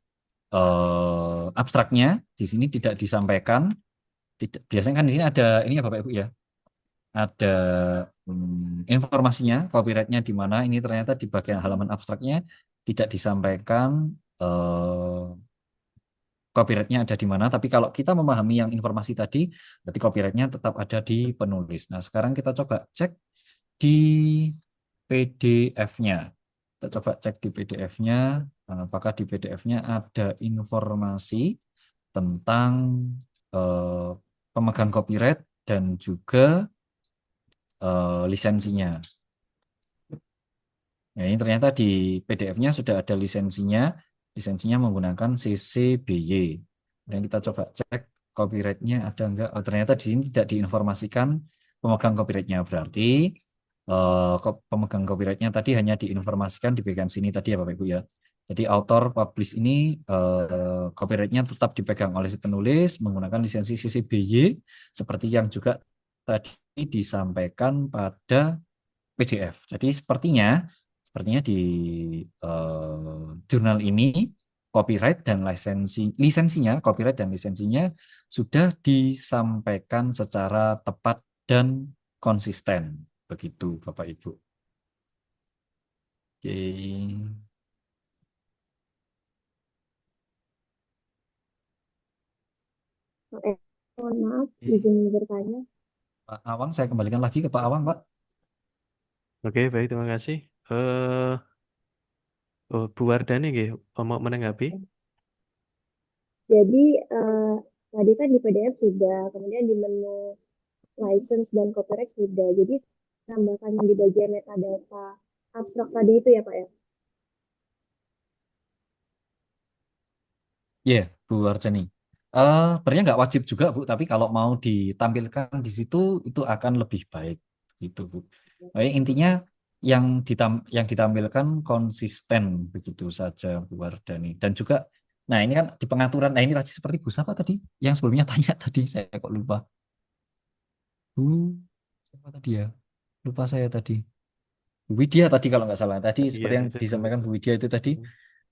abstraknya di sini tidak disampaikan. Biasanya kan di sini ada ini ya Bapak Ibu ya, ada informasinya copyrightnya di mana. Ini ternyata di bagian halaman abstraknya tidak disampaikan copyrightnya ada di mana. Tapi kalau kita memahami yang informasi tadi, berarti copyrightnya tetap ada di penulis. Nah, sekarang kita coba cek di PDF-nya. Kita coba cek di PDF-nya, apakah di PDF-nya ada informasi tentang pemegang copyright dan juga lisensinya. Nah, ini ternyata di PDF-nya sudah ada lisensinya menggunakan CC BY. Dan kita coba cek copyright-nya ada enggak. Oh, ternyata di sini tidak diinformasikan pemegang copyright-nya. Berarti pemegang copyright-nya tadi hanya diinformasikan di bagian sini tadi ya Bapak Ibu ya. Jadi author publish ini copyright-nya tetap dipegang oleh si penulis menggunakan lisensi CC BY seperti yang juga tadi disampaikan pada PDF. Jadi sepertinya di jurnal ini copyright dan lisensinya copyright dan lisensinya sudah disampaikan secara tepat dan konsisten. Begitu Bapak Ibu. Oke. Mohon maaf, izin bertanya. Pak Awang, saya kembalikan lagi ke Pak Awang, Pak. Oke, baik, terima kasih. Bu Wardani nggih, mau menanggapi? Jadi tadi kan di PDF sudah, kemudian di menu license dan copyright sudah. Jadi tambahkan di bagian metadata abstrak tadi itu ya Pak ya? Iya, Bu Arjani. Sebenarnya nggak wajib juga, Bu, tapi kalau mau ditampilkan di situ itu akan lebih baik, gitu, Bu. Baik, intinya yang ditampilkan konsisten begitu saja, Bu Wardani. Dan juga, nah ini kan di pengaturan, nah ini tadi seperti Bu siapa tadi? Yang sebelumnya tanya tadi, saya kok lupa. Bu, siapa tadi ya? Lupa saya tadi. Bu Widya tadi kalau nggak salah. Tadi Iya, seperti yang saya juga. disampaikan Bu Widya itu tadi.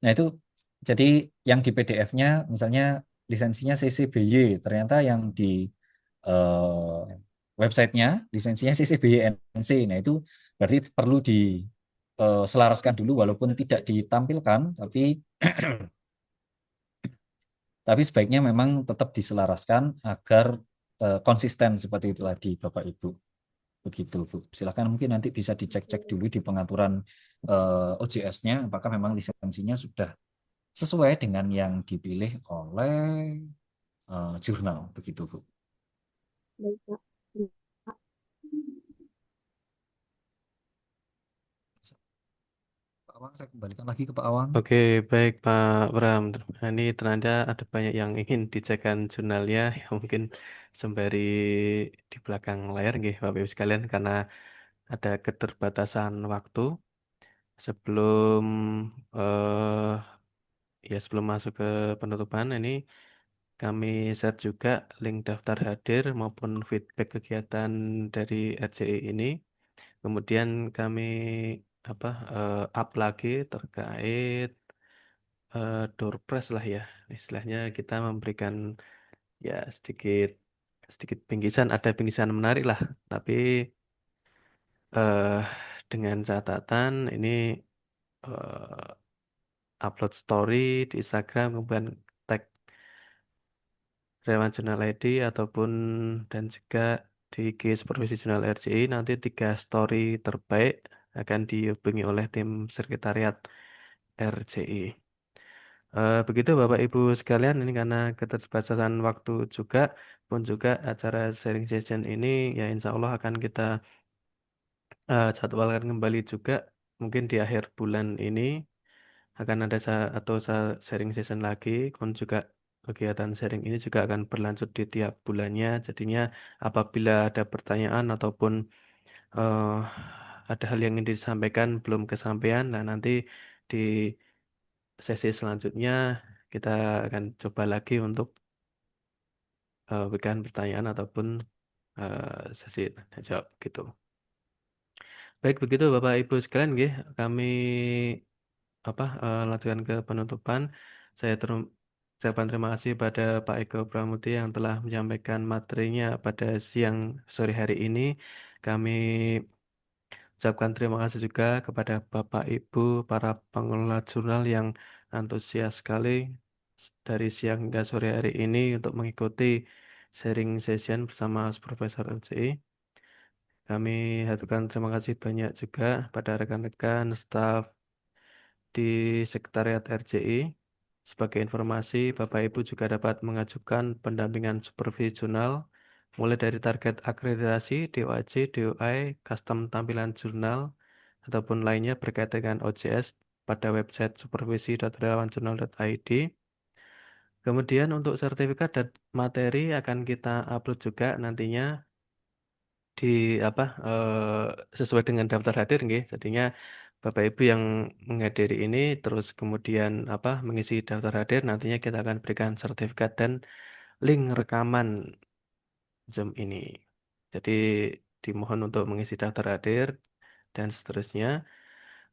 Nah itu jadi yang di PDF-nya misalnya lisensinya CC BY, ternyata yang di websitenya lisensinya CC BY NC. Nah itu berarti perlu diselaraskan dulu walaupun tidak ditampilkan, tapi sebaiknya memang tetap diselaraskan agar konsisten seperti itu tadi Bapak Ibu. Begitu, Bu. Silakan mungkin nanti bisa dicek-cek dulu di pengaturan OJS-nya apakah memang lisensinya sudah sesuai dengan yang dipilih oleh jurnal, begitu, Bu. Baik, Pak. Pak Awang, saya kembalikan lagi ke Pak Awang. Oke, baik Pak Bram. Nah, ini ternyata ada banyak yang ingin dicekkan jurnalnya, yang mungkin sembari di belakang layar, nggih, Bapak Ibu sekalian, karena ada keterbatasan waktu. Sebelum eh, sebelum masuk ke penutupan, ini kami share juga link daftar hadir maupun feedback kegiatan dari RCI ini. Kemudian kami up lagi terkait door prize lah ya. Istilahnya kita memberikan ya sedikit sedikit bingkisan, ada bingkisan menarik lah. Tapi eh dengan catatan ini upload story di Instagram kemudian tag Rewan Jurnal ID ataupun dan juga di IG Supervisi Jurnal RCI nanti 3 story terbaik akan dihubungi oleh tim sekretariat RCI. Begitu Bapak Ibu sekalian, ini karena keterbatasan waktu juga pun juga acara sharing session ini ya insya Allah akan kita jadwalkan kembali juga mungkin di akhir bulan ini akan ada sharing session lagi, dan juga kegiatan sharing ini juga akan berlanjut di tiap bulannya. Jadinya apabila ada pertanyaan ataupun eh, ada hal yang ingin disampaikan belum kesampaian, nah nanti di sesi selanjutnya kita akan coba lagi untuk berikan pertanyaan ataupun sesi tanya jawab gitu. Baik begitu Bapak Ibu sekalian, nggih, kami lanjutkan ke penutupan. Saya ucapkan terima kasih pada Pak Eko Pramuti yang telah menyampaikan materinya pada sore hari ini. Kami ucapkan terima kasih juga kepada Bapak Ibu para pengelola jurnal yang antusias sekali dari siang hingga sore hari ini untuk mengikuti sharing session bersama Profesor LCI. Kami haturkan terima kasih banyak juga pada rekan-rekan staf di Sekretariat RCI. Sebagai informasi, Bapak Ibu juga dapat mengajukan pendampingan supervisional mulai dari target akreditasi, DOAJ, DOI, custom tampilan jurnal, ataupun lainnya berkaitan dengan OJS pada website supervisi.relawanjurnal.id. Kemudian untuk sertifikat dan materi akan kita upload juga nantinya di sesuai dengan daftar hadir nggih. Jadinya Bapak Ibu yang menghadiri ini terus kemudian mengisi daftar hadir, nantinya kita akan berikan sertifikat dan link rekaman Zoom ini. Jadi dimohon untuk mengisi daftar hadir dan seterusnya.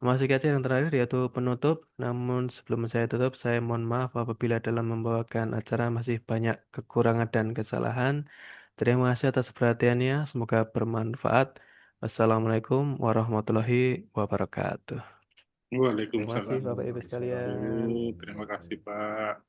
Masih kecil yang terakhir yaitu penutup. Namun sebelum saya tutup, saya mohon maaf apabila dalam membawakan acara masih banyak kekurangan dan kesalahan. Terima kasih atas perhatiannya. Semoga bermanfaat. Wassalamualaikum warahmatullahi wabarakatuh. Terima kasih Waalaikumsalam Bapak Ibu warahmatullahi sekalian. wabarakatuh. Terima kasih Pak.